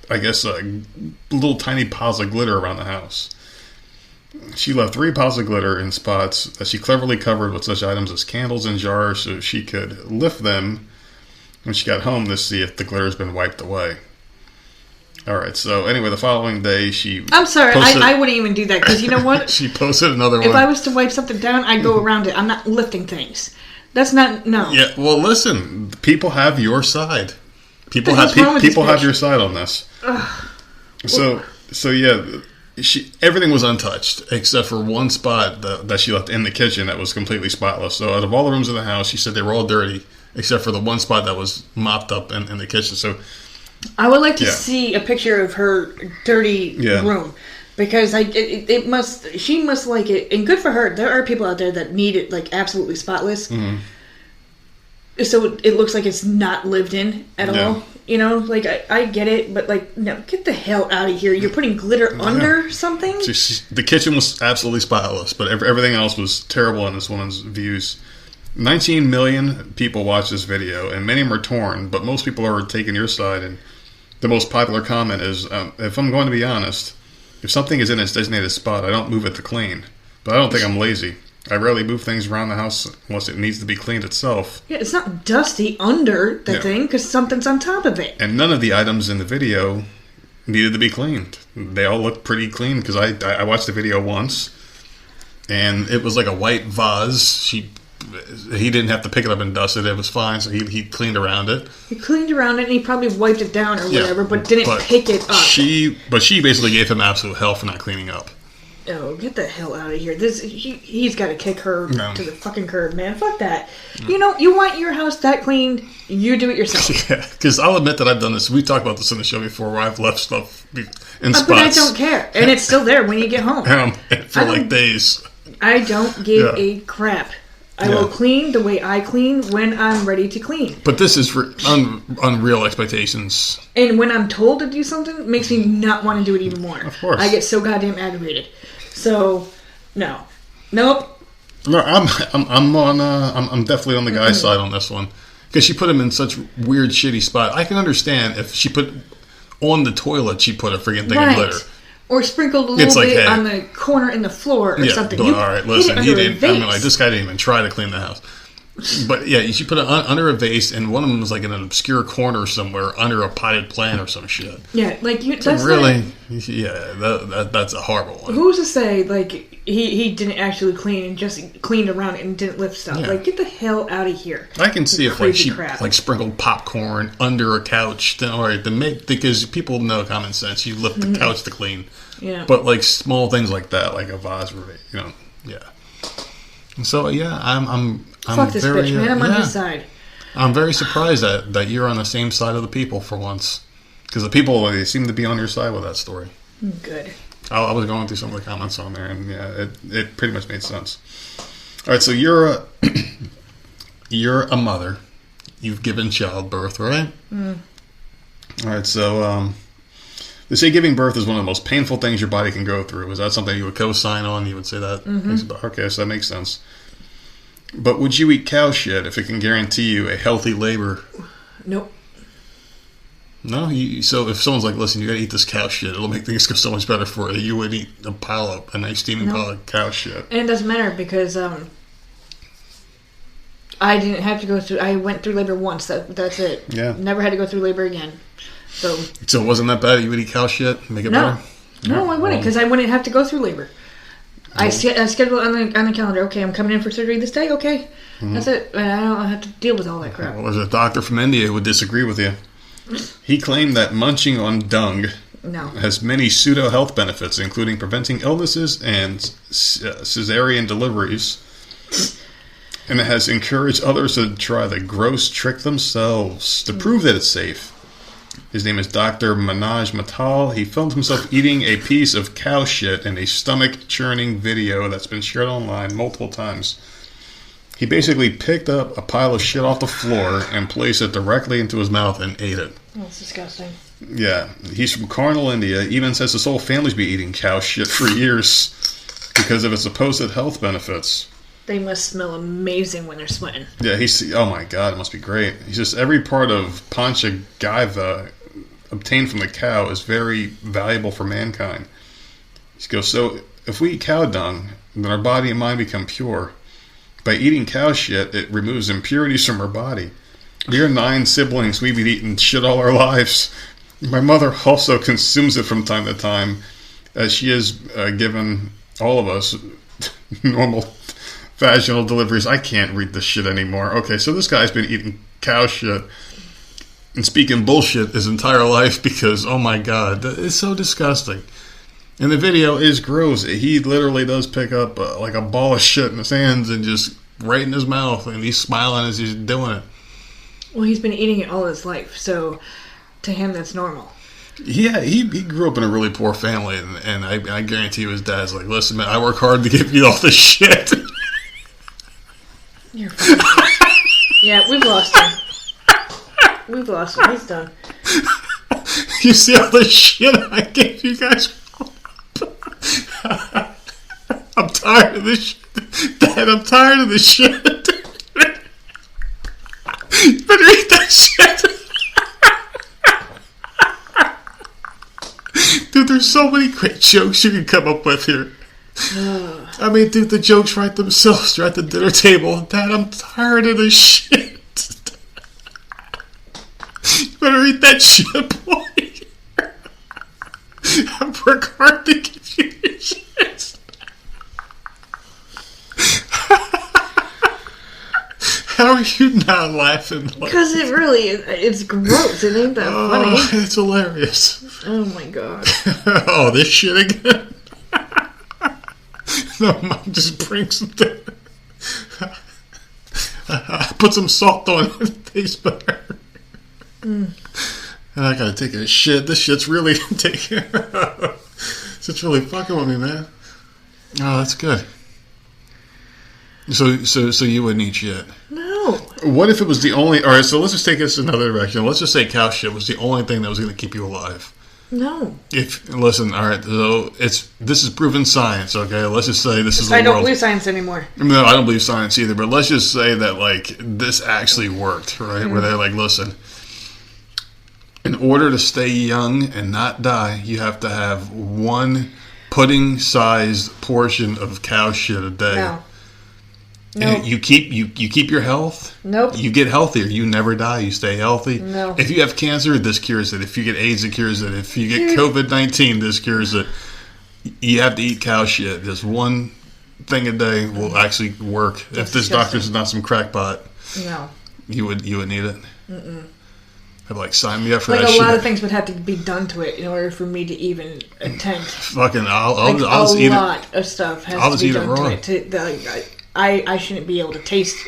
I guess, little tiny piles of glitter around the house. She left 3 piles of glitter in spots that she cleverly covered with such items as candles and jars so she could lift them when she got home to see if the glitter has been wiped away. Alright, so anyway, the following day I'm sorry, I wouldn't even do that, because you know what? She posted another one. If I was to wipe something down, I'd go around it. I'm not lifting things. That's not, no. Yeah, well, listen, people have your side. People have your side on this. Ugh. So yeah, everything was untouched except for one spot that she left in the kitchen that was completely spotless. So out of all the rooms in the house, she said they were all dirty except for the one spot that was mopped up in the kitchen. So I would like to see a picture of her dirty room. Because she must like it, and good for her. There are people out there that need it like absolutely spotless, so it looks like it's not lived in at all. You know, like I get it, but like no, get the hell out of here! You're putting glitter under something. The kitchen was absolutely spotless, but everything else was terrible in this woman's views. 19 million people watched this video, and many of them are torn. But most people are taking your side and the most popular comment is, if I'm going to be honest, if something is in its designated spot, I don't move it to clean. But I don't think I'm lazy. I rarely move things around the house unless it needs to be cleaned itself. Yeah, it's not dusty under the thing because something's on top of it. And none of the items in the video needed to be cleaned. They all look pretty clean because I watched the video once, and it was like a white vase. He didn't have to pick it up and dust it. It was fine, so he cleaned around it. He cleaned around it and he probably wiped it down or whatever, but didn't pick it up. She basically gave him absolute hell for not cleaning up. Oh, get the hell out of here. He's got to kick her to the fucking curb, man. Fuck that. You know, you want your house that clean, you do it yourself. Yeah, because I'll admit that I've done this. We talked about this in the show before where I've left stuff in spots. But I don't care. And it's still there when you get home. For like days. I don't give a crap. I will clean the way I clean when I'm ready to clean. But this is for unreal expectations. And when I'm told to do something, it makes me not want to do it even more. Of course. I get so goddamn aggravated. So, no. Nope. No, I'm definitely on the guy's side on this one. Because she put him in such weird, shitty spot. I can understand if she put on the toilet, she put a freaking thing of glitter. Or sprinkled a little bit on the corner in the floor or something. But, all right, listen, this guy didn't even try to clean the house. But yeah, she put it under a vase, and one of them was like in an obscure corner somewhere under a potted plant or some shit. Yeah, that's really, that's a horrible one. Who's to say like he didn't actually clean and just cleaned around it and didn't lift stuff? Yeah. Like, get the hell out of here! I can see if like she sprinkled popcorn under a couch, then all right, because people know common sense. You lift the couch to clean. Yeah. But like small things like that, like a vase, So I'm fuck this bitch, man. I'm on his side. I'm very surprised that you're on the same side of the people for once, because the people, they seem to be on your side with that story. Good. I was going through some of the comments on there, and it pretty much made sense. All right, so you're a mother. You've given childbirth, right? All right, so they say giving birth is one of the most painful things your body can go through. Is that something you would co-sign on? You would say that? Okay, so that makes sense. But would you eat cow shit if it can guarantee you a healthy labor? Nope. No? So if someone's like, listen, you gotta eat this cow shit, it'll make things go so much better for you, you would eat a nice steaming pile of cow shit. And it doesn't matter because I didn't have to go through, I went through labor once, that's it. Yeah. Never had to go through labor again. So it wasn't that bad? You would eat cow shit? Make it better? No, I wouldn't, because I wouldn't have to go through labor. I scheduled on the calendar. Okay, I'm coming in for surgery this day. Okay, that's it. And I don't have to deal with all that crap. Well, there's a doctor from India who would disagree with you. He claimed that munching on dung has many pseudo-health benefits, including preventing illnesses and cesarean deliveries. And it has encouraged others to try the gross trick themselves to prove that it's safe. His name is Dr. Manoj Matal. He filmed himself eating a piece of cow shit in a stomach-churning video that's been shared online multiple times. He basically picked up a pile of shit off the floor and placed it directly into his mouth and ate it. That's disgusting. Yeah, he's from Karnal, India. Even says his whole family's been eating cow shit for years because of its supposed health benefits. They must smell amazing when they're sweating. Yeah, oh my god, it must be great. He says every part of Panchagaiva obtained from the cow is very valuable for mankind. He goes, so if we eat cow dung, then our body and mind become pure. By eating cow shit, it removes impurities from our body. We are 9 siblings. We've been eating shit all our lives. My mother also consumes it from time to time, as she has given all of us normal vaginal deliveries. I can't read this shit anymore. Okay, so this guy's been eating cow shit and speaking bullshit his entire life because, oh my god, it's so disgusting. And the video is gross. He literally does pick up like a ball of shit in his hands and just right in his mouth, and he's smiling as he's doing it. Well, he's been eating it all his life, so to him that's normal. Yeah, he grew up in a really poor family, and I guarantee you his dad's like, listen, man, I work hard to give you all this shit. You're funny. Yeah, we've lost him. We've lost him. He's done. You see all the shit I gave you guys? I'm tired of this shit. Dad, I'm tired of this shit. You better eat that shit. Dude, there's so many great jokes you can come up with here. I mean, dude, the jokes write themselves. You're at the dinner table. Dad, I'm tired of this shit. You better eat that shit, boy. I work hard to give you this shit. How are you not laughing? Because it really it's gross. It ain't that funny. It's hilarious. Oh my god. Oh, this shit again? No, Mom just brings something. Put some salt on it. It tastes better. I gotta take a shit. This shit's really taking. This shit's really fucking with me, man. Oh, that's good. So you wouldn't eat shit? No. What if it was the only? All right, so let's just take this another direction. Let's just say cow shit was the only thing that was going to keep you alive. No. Listen, all right. So this is proven science. Okay, let's just say this is. I don't believe science anymore. No, I don't believe science either. But let's just say that like this actually worked, right? Where they're like, listen. In order to stay young and not die, you have to have one pudding-sized portion of cow shit a day. No. Nope. You keep your health. Nope. You get healthier. You never die. You stay healthy. No. If you have cancer, this cures it. If you get AIDS, it cures it. If you get COVID-19, this cures it. You have to eat cow shit. Just one thing a day will actually work. If this doctor's not some crackpot, no, you would eat it. I'd like sign me up for that like shit. a lot of things would have to be done to it in order for me to even attend. Fucking, I'll Like just eat it. A lot of stuff has to be done to it. I shouldn't be able to taste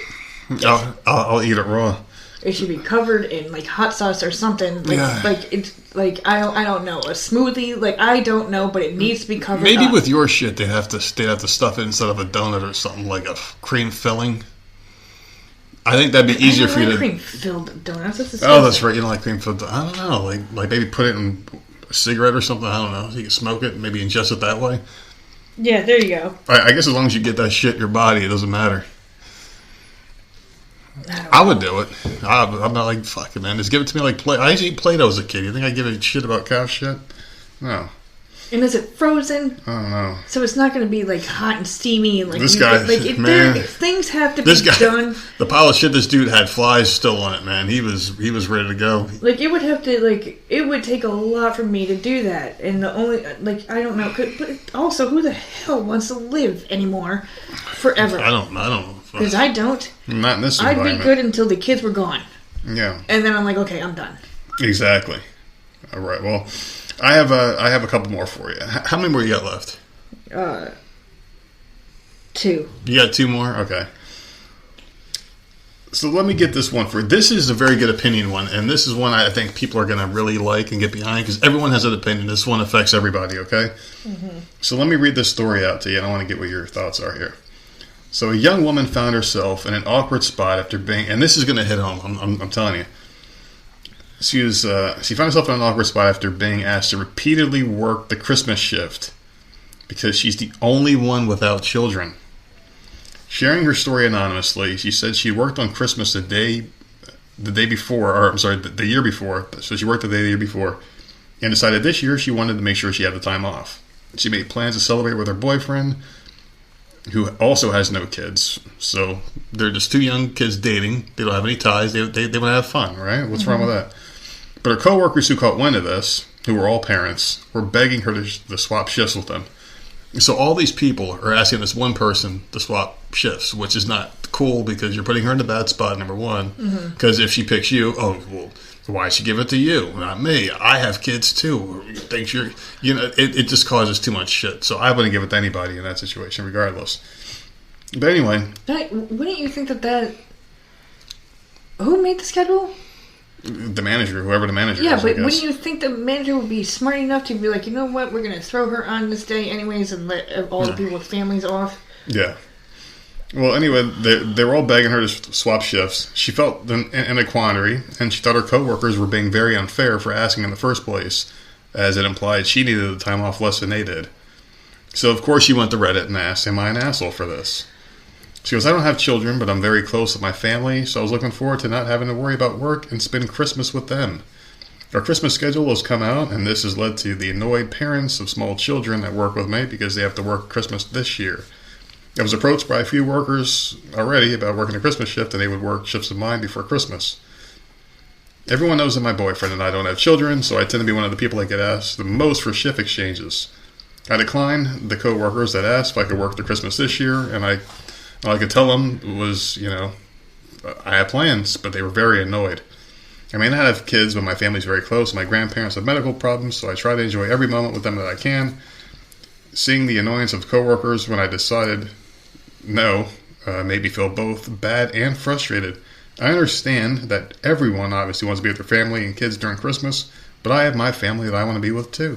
it. I'll eat it raw. It should be covered in like hot sauce or something. Like, Yeah. like it's like I don't know, a smoothie. Like I don't know, but it needs to be covered. Maybe up. with your shit, they'd have to stuff it instead of a donut or something like a cream filling. I think that'd be easier for you to. Cream filled donuts. That's Oh, that's right. You don't like cream filled. I don't know. Like maybe put it in a cigarette or something. I don't know. So you can smoke it. Maybe ingest it that way. Yeah, there you go. I guess as long as you get that shit in your body, it doesn't matter. I would do it. I'm not like, fuck it, man. Just give it to me like Play. I used to eat Play-Doh as a kid. You think I'd give a shit about cow shit? No. And is it frozen? I don't know. So it's not going to be like hot and steamy and like This guy, man. Things have to This be guy, done. the pile of shit this dude had flies still on it, man. He was ready to go. Like it would have to it would take a lot for me to do that, and the only I don't know. But also, who the hell wants to live anymore forever? I don't know. Because I don't. Not in this I'd environment. be good until the kids were gone, Yeah. and then I'm like, okay, I'm done. Exactly. All right. Well, I have a couple more for you. How many more you got left? 2. You got 2 more? Okay. So let me get this one for you. This is a very good opinion one, and this is one I think people are going to really like and get behind because everyone has an opinion. This one affects everybody, okay? Mm-hmm. So let me read this story out to you, and I want to get what your thoughts are here. So a young woman found herself in an awkward spot after being, and this is going to hit home, I'm telling you. She found herself in an awkward spot after being asked to repeatedly work the Christmas shift because she's the only one without children. Sharing her story anonymously, she said she worked on Christmas the year before. So she worked the year before and decided this year she wanted to make sure she had the time off. She made plans to celebrate with her boyfriend, who also has no kids. So they're just 2 young kids dating. They don't have any ties. They want to have fun, right? What's wrong with that? But her coworkers who caught wind of this, who were all parents, were begging her to swap shifts with them. So all these people are asking this one person to swap shifts, which is not cool because you're putting her in a bad spot, number one. Because if she picks you, oh, well, why should she give it to you, not me? I have kids too. Thinks it just causes too much shit. So I wouldn't give it to anybody in that situation, regardless. But anyway, Wouldn't you think that who made the schedule? the manager, whoever the manager is. Yeah, but I guess. wouldn't you think the manager would be smart enough to be like, you know what, we're going to throw her on this day anyways and let all the people with families off? Yeah. Well, anyway, they were all begging her to swap shifts. She felt in a quandary, and she thought her coworkers were being very unfair for asking in the first place, as it implied she needed the time off less than they did. So, of course, she went to Reddit and asked, am I an asshole for this? She goes, I don't have children, but I'm very close with my family, so I was looking forward to not having to worry about work and spend Christmas with them. Our Christmas schedule has come out, and this has led to the annoyed parents of small children that work with me because they have to work Christmas this year. I was approached by a few workers already about working a Christmas shift, and they would work shifts of mine before Christmas. Everyone knows that my boyfriend and I don't have children, so I tend to be one of the people that get asked the most for shift exchanges. I declined the co-workers that asked if I could work the Christmas this year, and all I could tell them was, I had plans, but they were very annoyed. I may not have kids, but my family's very close. My grandparents have medical problems, so I try to enjoy every moment with them that I can. Seeing the annoyance of coworkers when I decided no made me feel both bad and frustrated. I understand that everyone obviously wants to be with their family and kids during Christmas, but I have my family that I want to be with too.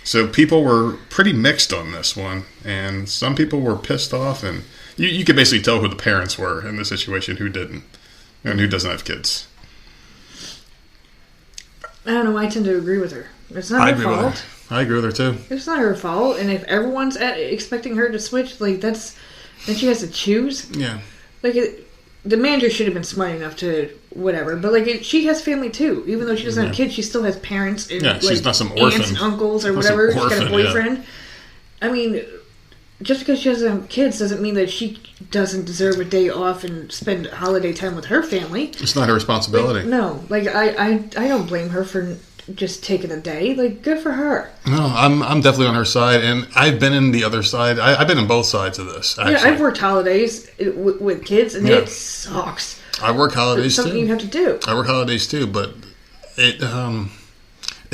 So people were pretty mixed on this one, and some people were pissed off, and you could basically tell who the parents were in the situation, who didn't, and who doesn't have kids. I don't know. I tend to agree with her. It's not her fault. I agree with her too. It's not her fault, and if everyone's expecting her to switch, then she has to choose. Yeah. The manager should have been smart enough to whatever, but she has family too. Even though she doesn't have kids, she still has parents and she's not some orphan. Aunts and uncles or whatever. She's got a boyfriend. Yeah. I mean, just because she doesn't have kids doesn't mean that she doesn't deserve a day off and spend holiday time with her family. It's not her responsibility. I don't blame her for just taking a day. Good for her. No, I'm definitely on her side, and I've been in the other side. I've been in both sides of this, actually. Yeah, I've worked holidays with kids, and it sucks. I work holidays too. It's something you have to do. I work holidays too, but it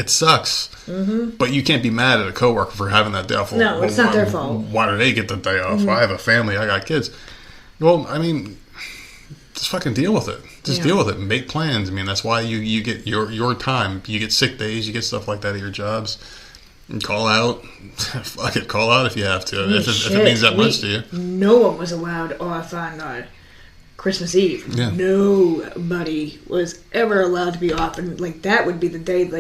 sucks. Mm-hmm. But you can't be mad at a coworker for having that day off. No, it's not their fault. Why do they get the day off? Mm-hmm. I have a family. I got kids. Well, I mean, just fucking deal with it. Just deal with it and make plans. I mean, that's why you get your time. You get sick days. You get stuff like that at your jobs. And call out. Fuck it. Call out if you have to. If it means that much to you. No one was allowed off on Christmas Eve. Yeah. Nobody was ever allowed to be off, and that would be the day.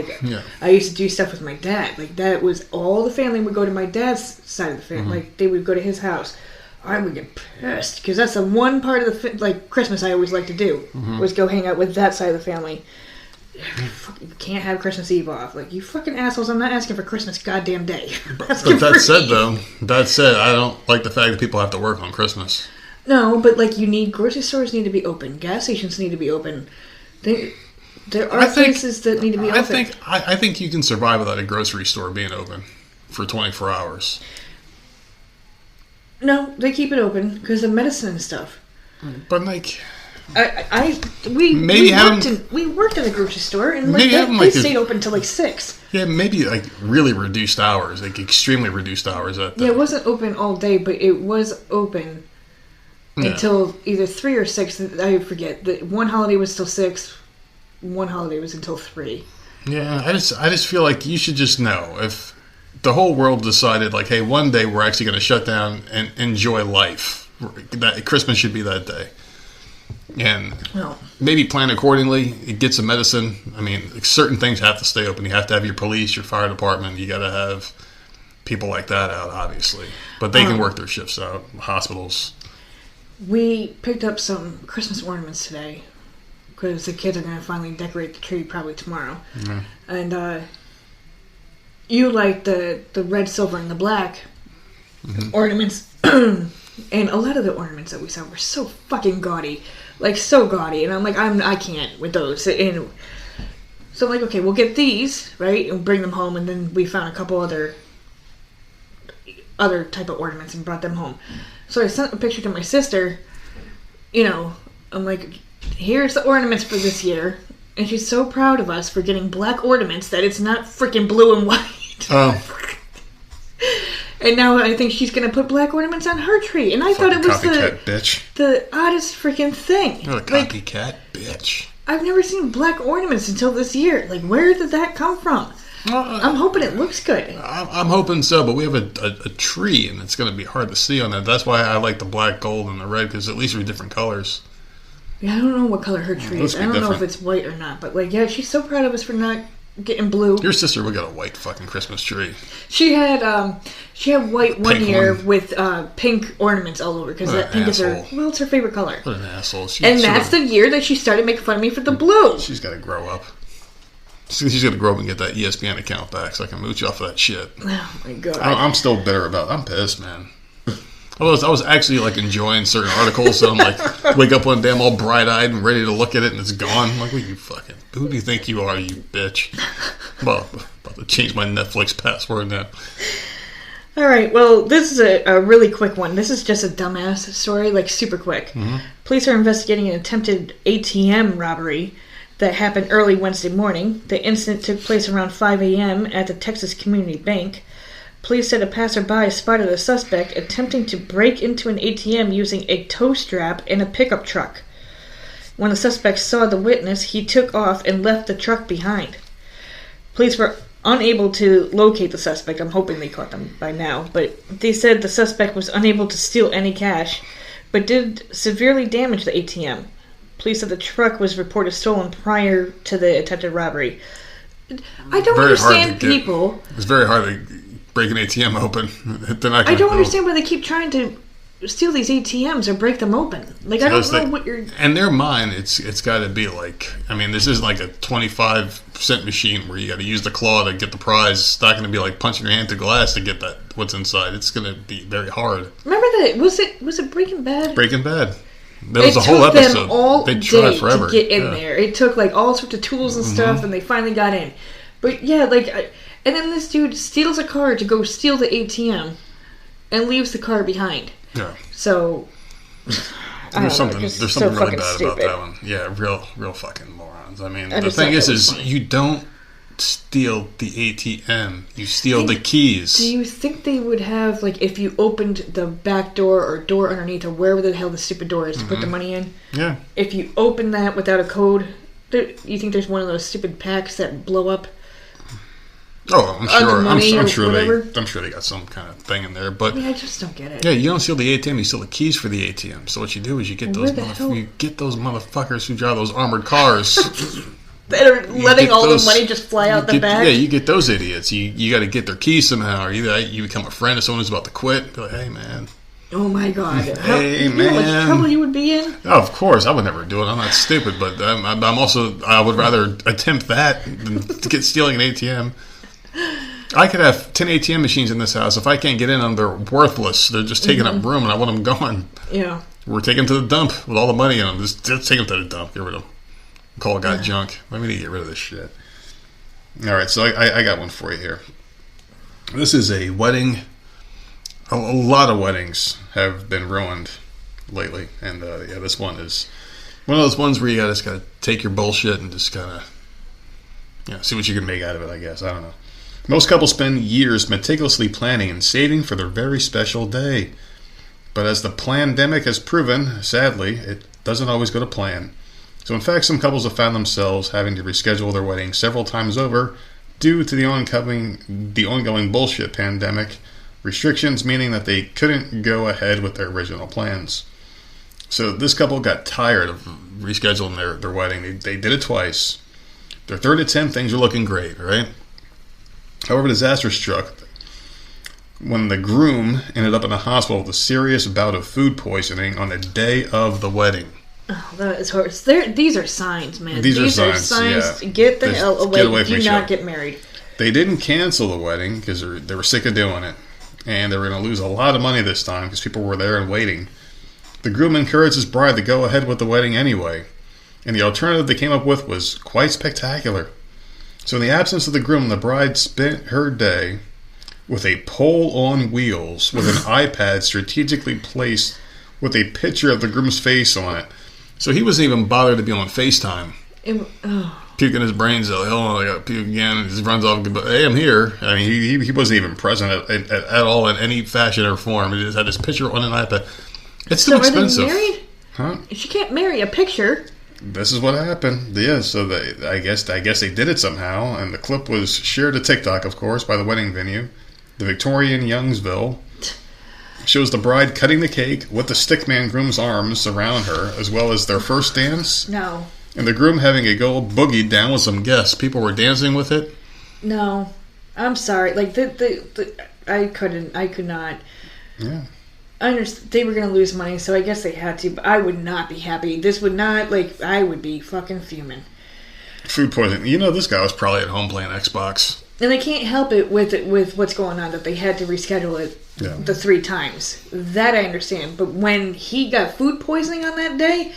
I used to do stuff with my dad. That was all the family would go to my dad's side of the family. Mm-hmm. They would go to his house. I would get pissed because that's the one part of the Christmas I always like to do was go hang out with that side of the family. You can't have Christmas Eve off. You fucking assholes! I'm not asking for Christmas goddamn day. But that said, I don't like the fact that people have to work on Christmas. No, but grocery stores need to be open. Gas stations need to be open. There are places that need to be open. I think you can survive without a grocery store being open for 24 hours. No, they keep it open because of medicine and stuff. But we worked in a grocery store and they stayed open till 6. Yeah, maybe really reduced hours, extremely reduced hours. Yeah, it wasn't open all day, but it was open. Yeah. Until either 3 or 6, I forget. One holiday was till 6, one holiday was until 3. Yeah, I just feel like you should just know if the whole world decided hey, one day we're actually going to shut down and enjoy life. That Christmas should be that day, and maybe plan accordingly. Get some medicine. I mean, certain things have to stay open. You have to have your police, your fire department. You got to have people like that out, obviously, but they can work their shifts out. Hospitals. We picked up some Christmas ornaments today because the kids are going to finally decorate the tree probably tomorrow. Mm-hmm. And you like the red, silver, and the black ornaments. And a lot of the ornaments that we saw were so fucking gaudy. So gaudy. And I'm I can't with those. And so I'm okay, we'll get these, right? And bring them home. And then we found a couple other type of ornaments and brought them home. So I sent a picture to my sister, I'm here's the ornaments for this year. And she's so proud of us for getting black ornaments that it's not freaking blue and white. Oh. And now I think she's going to put black ornaments on her tree. And I thought it was the oddest freaking thing. You're a copycat bitch. I've never seen black ornaments until this year. Where did that come from? I'm hoping it looks good. I'm hoping so, but we have a tree, and it's going to be hard to see on that. That's why I like the black, gold, and the red, because at least we're different colors. Yeah, I don't know what color her tree is. I don't know if it's white or not, but she's so proud of us for not getting blue. Your sister would get a white fucking Christmas tree. She had white one year with pink ornaments all over because that pink is it's her favorite color. What an asshole! And that's the year that she started making fun of me for the blue. She's got to grow up. She's gonna grow up and get that ESPN account back so I can mooch off of that shit. Oh my god. I'm still bitter about it. I'm pissed, man. I was actually like enjoying certain articles, so I'm like, wake up one day, I'm all bright-eyed and ready to look at it, and it's gone. I'm like, who do you think you are, you bitch? Well, I'm about to change my Netflix password now. All right, well, this is a really quick one. This is just a dumbass story, like super quick. Mm-hmm. Police are investigating an attempted ATM robbery that happened early Wednesday morning. The incident took place around 5 a.m. at the Texas Community Bank. Police said a passerby spotted a suspect attempting to break into an ATM using a tow strap in a pickup truck. When the suspect saw the witness, he took off and left the truck behind. Police were unable to locate the suspect. I'm hoping they caught them by now. But they said the suspect was unable to steal any cash, but did severely damage the ATM. Police said the truck was reported stolen prior to the attempted robbery. I don't understand people. It's very hard to break an ATM open. I don't understand why they keep trying to steal these ATMs or break them open. Like, I don't know what you're... In their mind, it's got to be like... I mean, this isn't like a 25-cent machine where you got to use the claw to get the prize. It's not going to be like punching your hand to glass to get that what's inside. It's going to be very hard. Remember that? Was it Breaking Bad? Breaking Bad. There was a whole episode. They tried forever to get in there. It took like all sorts of tools and stuff, and they finally got in. But yeah, like, and then this dude steals a car to go steal the ATM, and leaves the car behind. Yeah. So there's something really bad stupid about that one. Yeah, real fucking morons. I mean, the thing is you don't steal the ATM. You steal the keys. Do you think they would have, like, if you opened the back door or door underneath or wherever the hell the stupid door is to put the money in? Yeah. If you open that without a code, you think there's one of those stupid packs that blow up? Oh, I'm sure. I'm sure they got some kind of thing in there, but I just don't get it. Yeah, you don't steal the ATM. You steal the keys for the ATM. So what you do is you get those motherfuckers who drive those armored cars that are letting all the money just fly out the back. Yeah, you get those idiots. You got to get their keys somehow, or you become a friend of someone who's about to quit. Be like, hey man. Oh my god! Hey man, you know how much trouble you would be in? Oh, of course, I would never do it. I'm not stupid, but I would rather attempt that than to get stealing an ATM. I could have 10 ATM machines in this house. If I can't get in them, they're worthless. They're just taking up room, and I want them gone. Yeah. We're taking them to the dump with all the money in them. Just take them to the dump. Get rid of them. Call a guy junk. I need to get rid of this shit. All right, so I got one for you here. This is a wedding. A lot of weddings have been ruined lately, and this one is one of those ones where you just gotta take your bullshit and just kind of see what you can make out of it. I guess I don't know. Most couples spend years meticulously planning and saving for their very special day. But as the pandemic has proven, sadly, it doesn't always go to plan. So in fact, some couples have found themselves having to reschedule their wedding several times over due to the ongoing bullshit pandemic restrictions, meaning that they couldn't go ahead with their original plans. So this couple got tired of rescheduling their wedding. They did it twice. Their third attempt, things are looking great, right? However, disaster struck when the groom ended up in the hospital with a serious bout of food poisoning on the day of the wedding. Oh, that is horrible. These are signs, man. These are signs. Yeah. Get the hell away. Do not get married. They didn't cancel the wedding because they were sick of doing it. And they were going to lose a lot of money this time because people were there and waiting. The groom encouraged his bride to go ahead with the wedding anyway. And the alternative they came up with was quite spectacular. So in the absence of the groom, the bride spent her day with a pole on wheels with an iPad strategically placed with a picture of the groom's face on it. So he wasn't even bothered to be on FaceTime. Puking his brains out. Hell, I got to puke again. And he runs off. But hey, I'm here. I mean, he wasn't even present at all in any fashion or form. He just had his picture on an iPad. It's too expensive. Are they married? Huh? She can't marry a picture. This is what happened. Yeah, so I guess they did it somehow, and the clip was shared to TikTok, of course, by the wedding venue, the Victorian Youngsville. Shows the bride cutting the cake with the stickman groom's arms around her, as well as their first dance. No. And the groom having a gold boogie down with some guests. People were dancing with it. No, I'm sorry. Like I could not. Yeah. I understand they were going to lose money, so I guess they had to, but I would not be happy. This would not, I would be fucking fuming. Food poisoning. You know, this guy was probably at home playing Xbox. And they can't help it with what's going on, that they had to reschedule it the 3 times. That I understand. But when he got food poisoning on that day,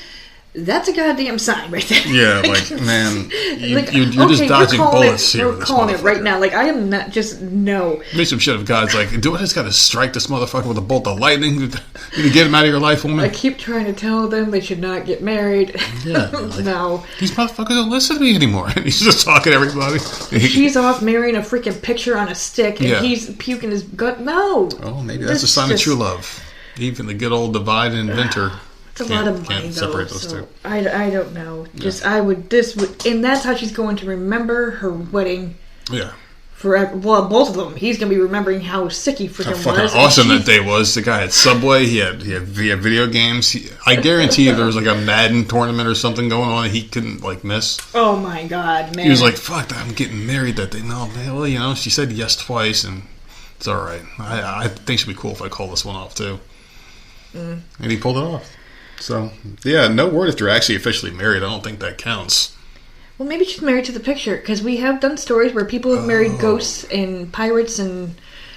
that's a goddamn sign right there. Yeah, man, you're just dodging bullets here. We're calling it right now. Like, I am not just, no. Maybe some shit of God's like, do I just gotta strike this motherfucker with a bolt of lightning to get him out of your life, woman? I keep trying to tell them they should not get married. Yeah. No. These motherfuckers don't listen to me anymore. He's just talking to everybody. She's off marrying a freaking picture on a stick, and he's puking his gut. No. Oh, maybe that's a sign of true love. Even the good old divide and inventor. It's a lot of money, though. Separate those two. I don't know. Just and that's how she's going to remember her wedding. Yeah. Forever. Well, both of them. He's going to be remembering how sick he freaking was. How fucking awesome that day was. The guy had Subway. He had video games. I guarantee you there was like a Madden tournament or something going on that he couldn't miss. Oh my God, man. He was like, "Fuck, I'm getting married that day." No, man. Well, she said yes twice, and it's all right. I think it'd be cool if I call this one off too. And he pulled it off. So, yeah, no word if they're actually officially married. I don't think that counts. Well, maybe she's married to the picture, because we have done stories where people have married ghosts and pirates and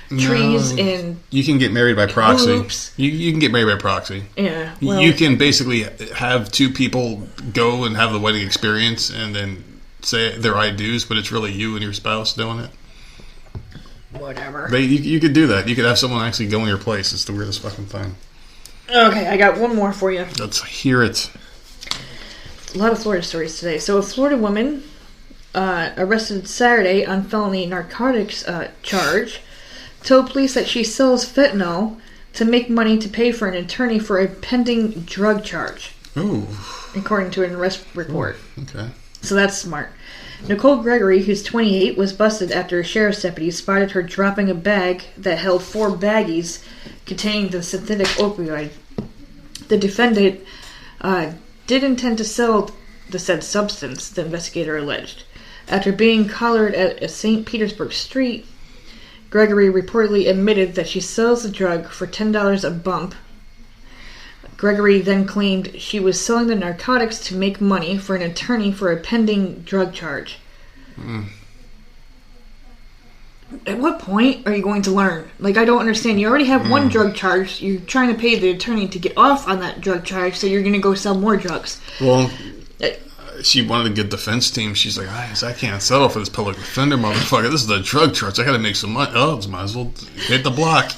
trees and... You can get married by proxy. You can get married by proxy. Yeah, well... You can basically have 2 people go and have the wedding experience and then say their I do's, but it's really you and your spouse doing it. Whatever. You could do that. You could have someone actually go in your place. It's the weirdest fucking thing. Okay, I got one more for you. Let's hear it. A lot of Florida stories today. So, a Florida woman arrested Saturday on felony narcotics charge told police that she sells fentanyl to make money to pay for an attorney for a pending drug charge. Ooh. According to an arrest report. Ooh, okay. So that's smart. Nicole Gregory, who's 28, was busted after a sheriff's deputy spotted her dropping a bag that held 4 baggies containing the synthetic opioid. The defendant did intend to sell the said substance, the investigator alleged. After being collared at a St. Petersburg street, Gregory reportedly admitted that she sells the drug for $10 a bump. Gregory then claimed she was selling the narcotics to make money for an attorney for a pending drug charge. At what point are you going to learn? I don't understand. You already have one drug charge. You're trying to pay the attorney to get off on that drug charge, so you're going to go sell more drugs. Well, she wanted a good defense team. She's like, I can't settle for this public defender motherfucker. This is a drug charge. I got to make some money. Oh, might as well hit the block.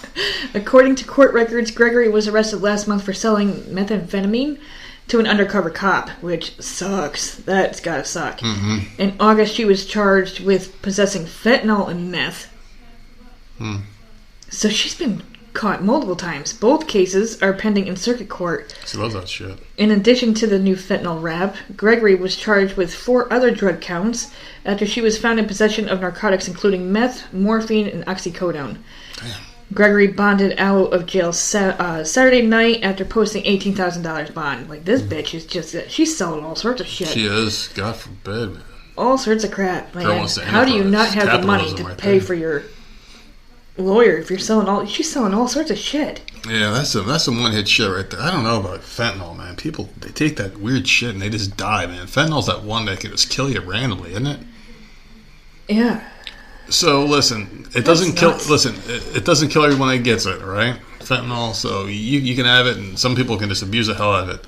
According to court records, Gregory was arrested last month for selling methamphetamine to an undercover cop, which sucks. That's gotta suck. Mm-hmm. In August, she was charged with possessing fentanyl and meth. So she's been caught multiple times. Both cases are pending in circuit court. She loves that shit. In addition to the new fentanyl rap, Gregory was charged with 4 other drug counts after she was found in possession of narcotics including meth, morphine, and oxycodone. Damn. Gregory bonded out of jail Saturday night after posting $18,000 bond. This bitch is she's selling all sorts of shit. She is. God forbid, man. All sorts of crap, man. How do you not have the money to pay for your lawyer if you're she's selling all sorts of shit? Yeah, that's some one-hit shit right there. I don't know about fentanyl, man. People, they take that weird shit and they just die, man. Fentanyl's that one that can just kill you randomly, isn't it? Yeah. So listen, it doesn't kill everyone that gets it, right? Fentanyl, so you can have it, and some people can just abuse the hell out of it.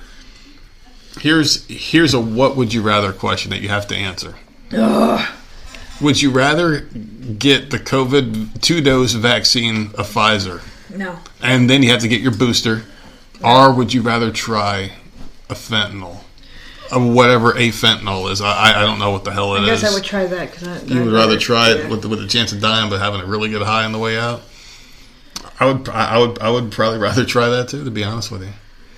Here's a what would you rather question that you have to answer. Ugh. Would you rather get the COVID 2-dose vaccine of Pfizer? No. And then you have to get your booster, or would you rather try a fentanyl? Whatever a fentanyl is, I don't know what the hell it is. I guess I would try that. You would rather try it with the chance of dying, but having a really good high on the way out. I would probably rather try that too, to be honest with you,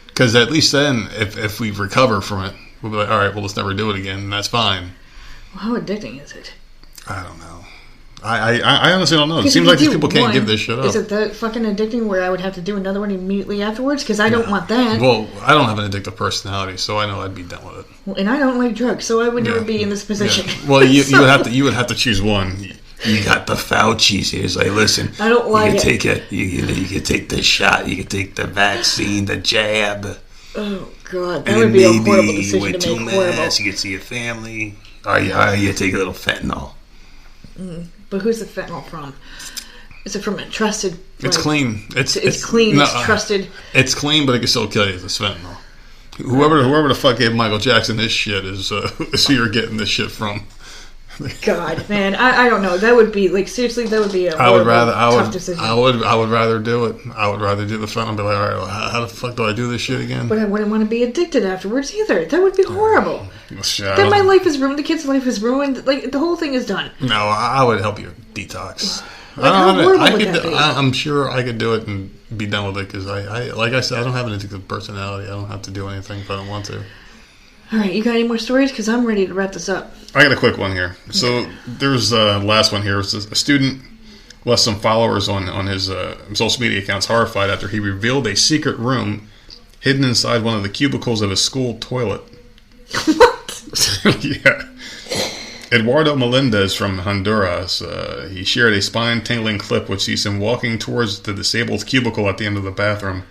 because at least then, if we recover from it, we'll be like, all right, well, let's never do it again, and that's fine. Well, how addicting is it? I don't know. I honestly don't know. It seems like these people can't give this shit up. Is it that fucking addicting where I would have to do another one immediately afterwards? Because I don't want that. Well, I don't have an addictive personality, so I know I'd be done with it. Well, and I don't like drugs, so I would never be in this position. Yeah. Well, you would have to choose one. You got the Fauci's here. It's like, listen, I don't like you can take it. You can take the shot. You can take the vaccine, the jab. Oh, God. That would be a horrible decision to make. Horrible. You get to see your family. Oh, yeah, you take a little fentanyl. But who's the fentanyl from? Is it from a trusted... It's clean. It's clean. No, it's trusted. It's clean, but it can still kill you. It's fentanyl. Whoever the fuck gave Michael Jackson this shit is who you're getting this shit from. God, man, I don't know. That would be like seriously. That would be a tough decision. I would rather do it. I would rather do the fentanyl and be like, all right, well, how the fuck do I do this shit again? But I wouldn't want to be addicted afterwards either. That would be horrible. Shit, then my life is ruined. The kid's life is ruined. Like the whole thing is done. No, I would help you detox. Like, how horrible would that be? I'm sure I could do it and be done with it because I like I said, I don't have an addictive personality. I don't have to do anything if I don't want to. All right, you got any more stories? Because I'm ready to wrap this up. I got a quick one here. So there's last one here. It was a student left some followers on his social media accounts horrified after he revealed a secret room hidden inside one of the cubicles of his school toilet. What? Yeah. Eduardo Melendez from Honduras, he shared a spine-tingling clip which sees him walking towards the disabled cubicle at the end of the bathroom.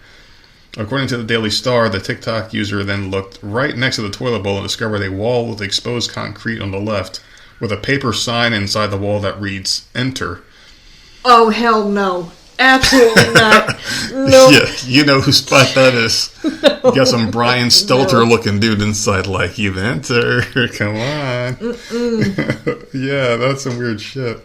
According to the Daily Star, the TikTok user then looked right next to the toilet bowl and discovered a wall with exposed concrete on the left, with a paper sign inside the wall that reads, "Enter." Oh, hell no. Absolutely not. No. Yeah, you know whose spot that is. No. You got some Brian Stelter-looking dude inside like, "You've entered. Come on." Yeah, that's some weird shit.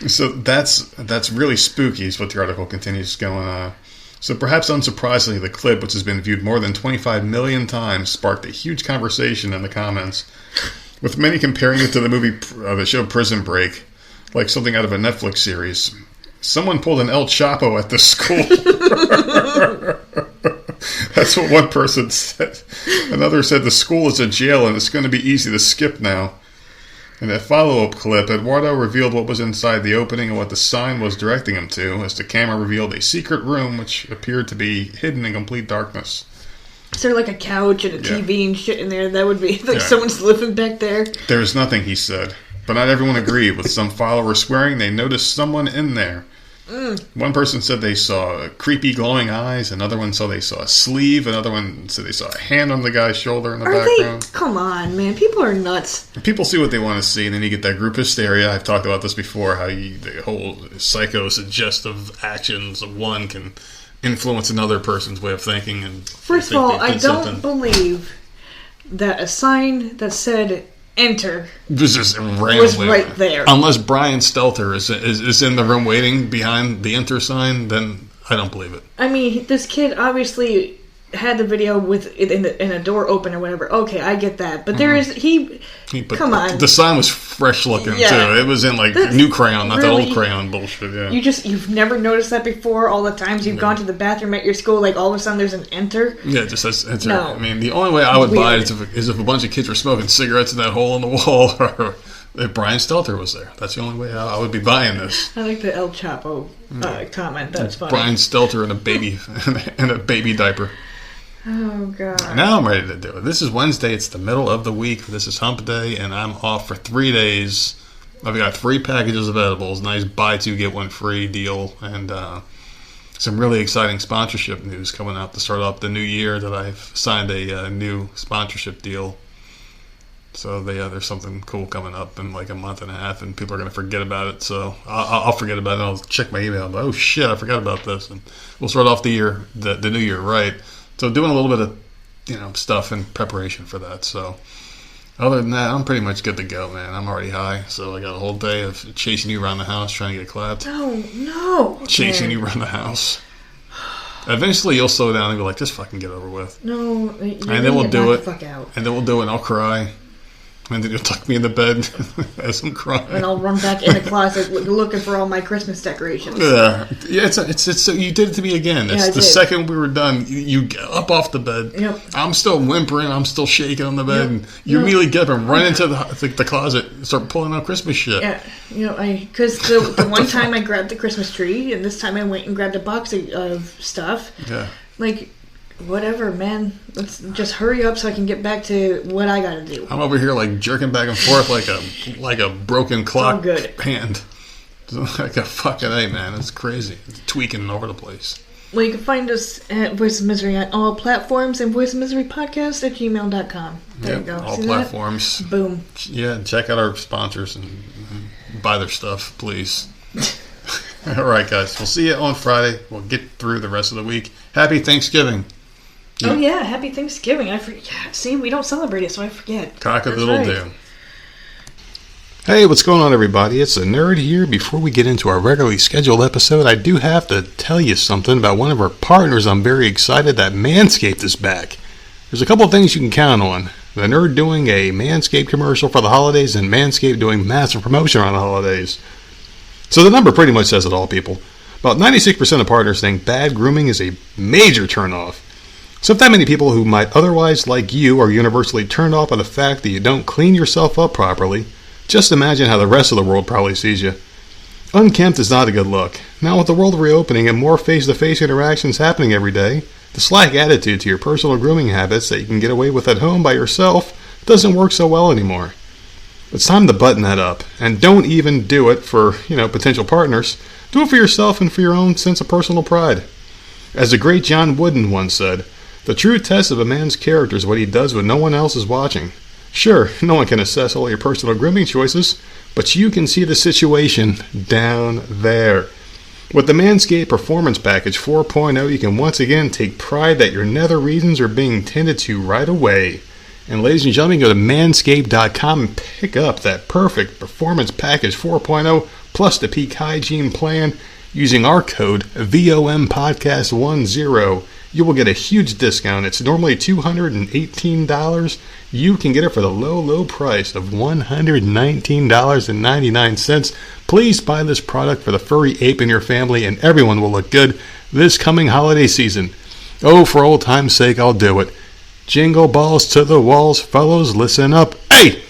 So that's really spooky is what the article continues going on. So perhaps unsurprisingly, the clip, which has been viewed more than 25 million times, sparked a huge conversation in the comments, with many comparing it to the movie, the show Prison Break, like something out of a Netflix series. Someone pulled an El Chapo at the school. That's what one person said. Another said the school is a jail and it's going to be easy to skip now. In a follow-up clip, Eduardo revealed what was inside the opening and what the sign was directing him to, as the camera revealed a secret room which appeared to be hidden in complete darkness. Is there like a couch and a TV and shit in there? That would be like someone's living back there. There's nothing, he said. But not everyone agreed, with some followers swearing they noticed someone in there. One person said they saw creepy glowing eyes. Another one said they saw a sleeve. Another one said they saw a hand on the guy's shoulder in the background. Come on, man. People are nuts. People see what they want to see, and then you get that group hysteria. I've talked about this before, how the whole psycho-suggestive actions of one can influence another person's way of thinking. And first of all, I don't believe that a sign that said "Enter" was right there. Unless Brian Stelter is in the room waiting behind the "Enter" sign, then I don't believe it. I mean, this kid obviously had the video with it in a door open or whatever. Okay, I get that, but there is come on. The sign was fresh looking too. It was in like new crayon, not really, that old crayon bullshit. Yeah. You've never noticed that before. All the times you've gone to the bathroom at your school, like all of a sudden there's an "Enter." Yeah, it just says "Enter." No. I mean, the only way I would buy it is if a bunch of kids were smoking cigarettes in that hole in the wall, or if Brian Stelter was there. That's the only way I would be buying this. I like the El Chapo comment. That's funny. Brian Stelter in a baby diaper. Oh, God. Now I'm ready to do it. This is Wednesday. It's the middle of the week. This is hump day, and I'm off for 3 days. I've got 3 packages of edibles. Nice buy 2, get 1 free deal. And some really exciting sponsorship news coming out to start off the new year that I've signed a new sponsorship deal. So there's something cool coming up in like a month and a half, and people are going to forget about it. So I'll forget about it. I'll check my email. But, oh, shit, I forgot about this. And we'll start off the year, the new year, right. So doing a little bit of, stuff in preparation for that. So other than that, I'm pretty much good to go, man. I'm already high, so I got a whole day of chasing you around the house, trying to get clapped. Oh, no. Chasing you around the house. Eventually, you'll slow down and be like, just fucking get over with. No. And then we'll do it. Fuck out. And then we'll do it, and I'll cry. And then you'll tuck me in the bed as I'm crying. And I'll run back in the closet looking for all my Christmas decorations. Yeah. It's you did it to me again. It's the second we were done, you get up off the bed. Yep. I'm still whimpering. I'm still shaking on the bed. Yep. And you immediately get up and run into the closet and start pulling out Christmas shit. Yeah. Because the one time I grabbed the Christmas tree, and this time I went and grabbed a box of stuff. Yeah. Like... whatever, man. Let's just hurry up so I can get back to what I gotta do. I'm over here like jerking back and forth like a broken clock hand. Like a fucking A, man. It's crazy. It's tweaking all over the place. Well, you can find us at Voice of Misery on all platforms and voiceofmiserypodcast@gmail.com. There you go. All See platforms. that? Boom. Yeah, check out our sponsors and buy their stuff, please. All right, guys. We'll see you on Friday. We'll get through the rest of the week. Happy Thanksgiving. Oh, yeah. Happy Thanksgiving. I forget. Yeah, see, we don't celebrate it, so I forget. Cock-a-doodle do. Hey, what's going on, everybody? It's a nerd here. Before we get into our regularly scheduled episode, I do have to tell you something about one of our partners. I'm very excited that Manscaped is back. There's a couple of things you can count on. The nerd doing a Manscaped commercial for the holidays and Manscaped doing massive promotion on the holidays. So the number pretty much says it all, people. About 96% of partners think bad grooming is a major turnoff. So if that many people who might otherwise like you are universally turned off by the fact that you don't clean yourself up properly, just imagine how the rest of the world probably sees you. Unkempt is not a good look. Now with the world reopening and more face-to-face interactions happening every day, the slack attitude to your personal grooming habits that you can get away with at home by yourself doesn't work so well anymore. It's time to button that up. And don't even do it for, potential partners. Do it for yourself and for your own sense of personal pride. As the great John Wooden once said, the true test of a man's character is what he does when no one else is watching. Sure, no one can assess all your personal grooming choices, but you can see the situation down there. With the Manscaped Performance Package 4.0, you can once again take pride that your nether regions are being tended to right away. And ladies and gentlemen, go to manscaped.com and pick up that perfect Performance Package 4.0 plus the Peak Hygiene Plan using our code VOMPodcast10. You will get a huge discount. It's normally $218. You can get it for the low, low price of $119.99. Please buy this product for the furry ape in your family, and everyone will look good this coming holiday season. Oh, for old time's sake, I'll do it. Jingle balls to the walls, fellows, listen up. Hey!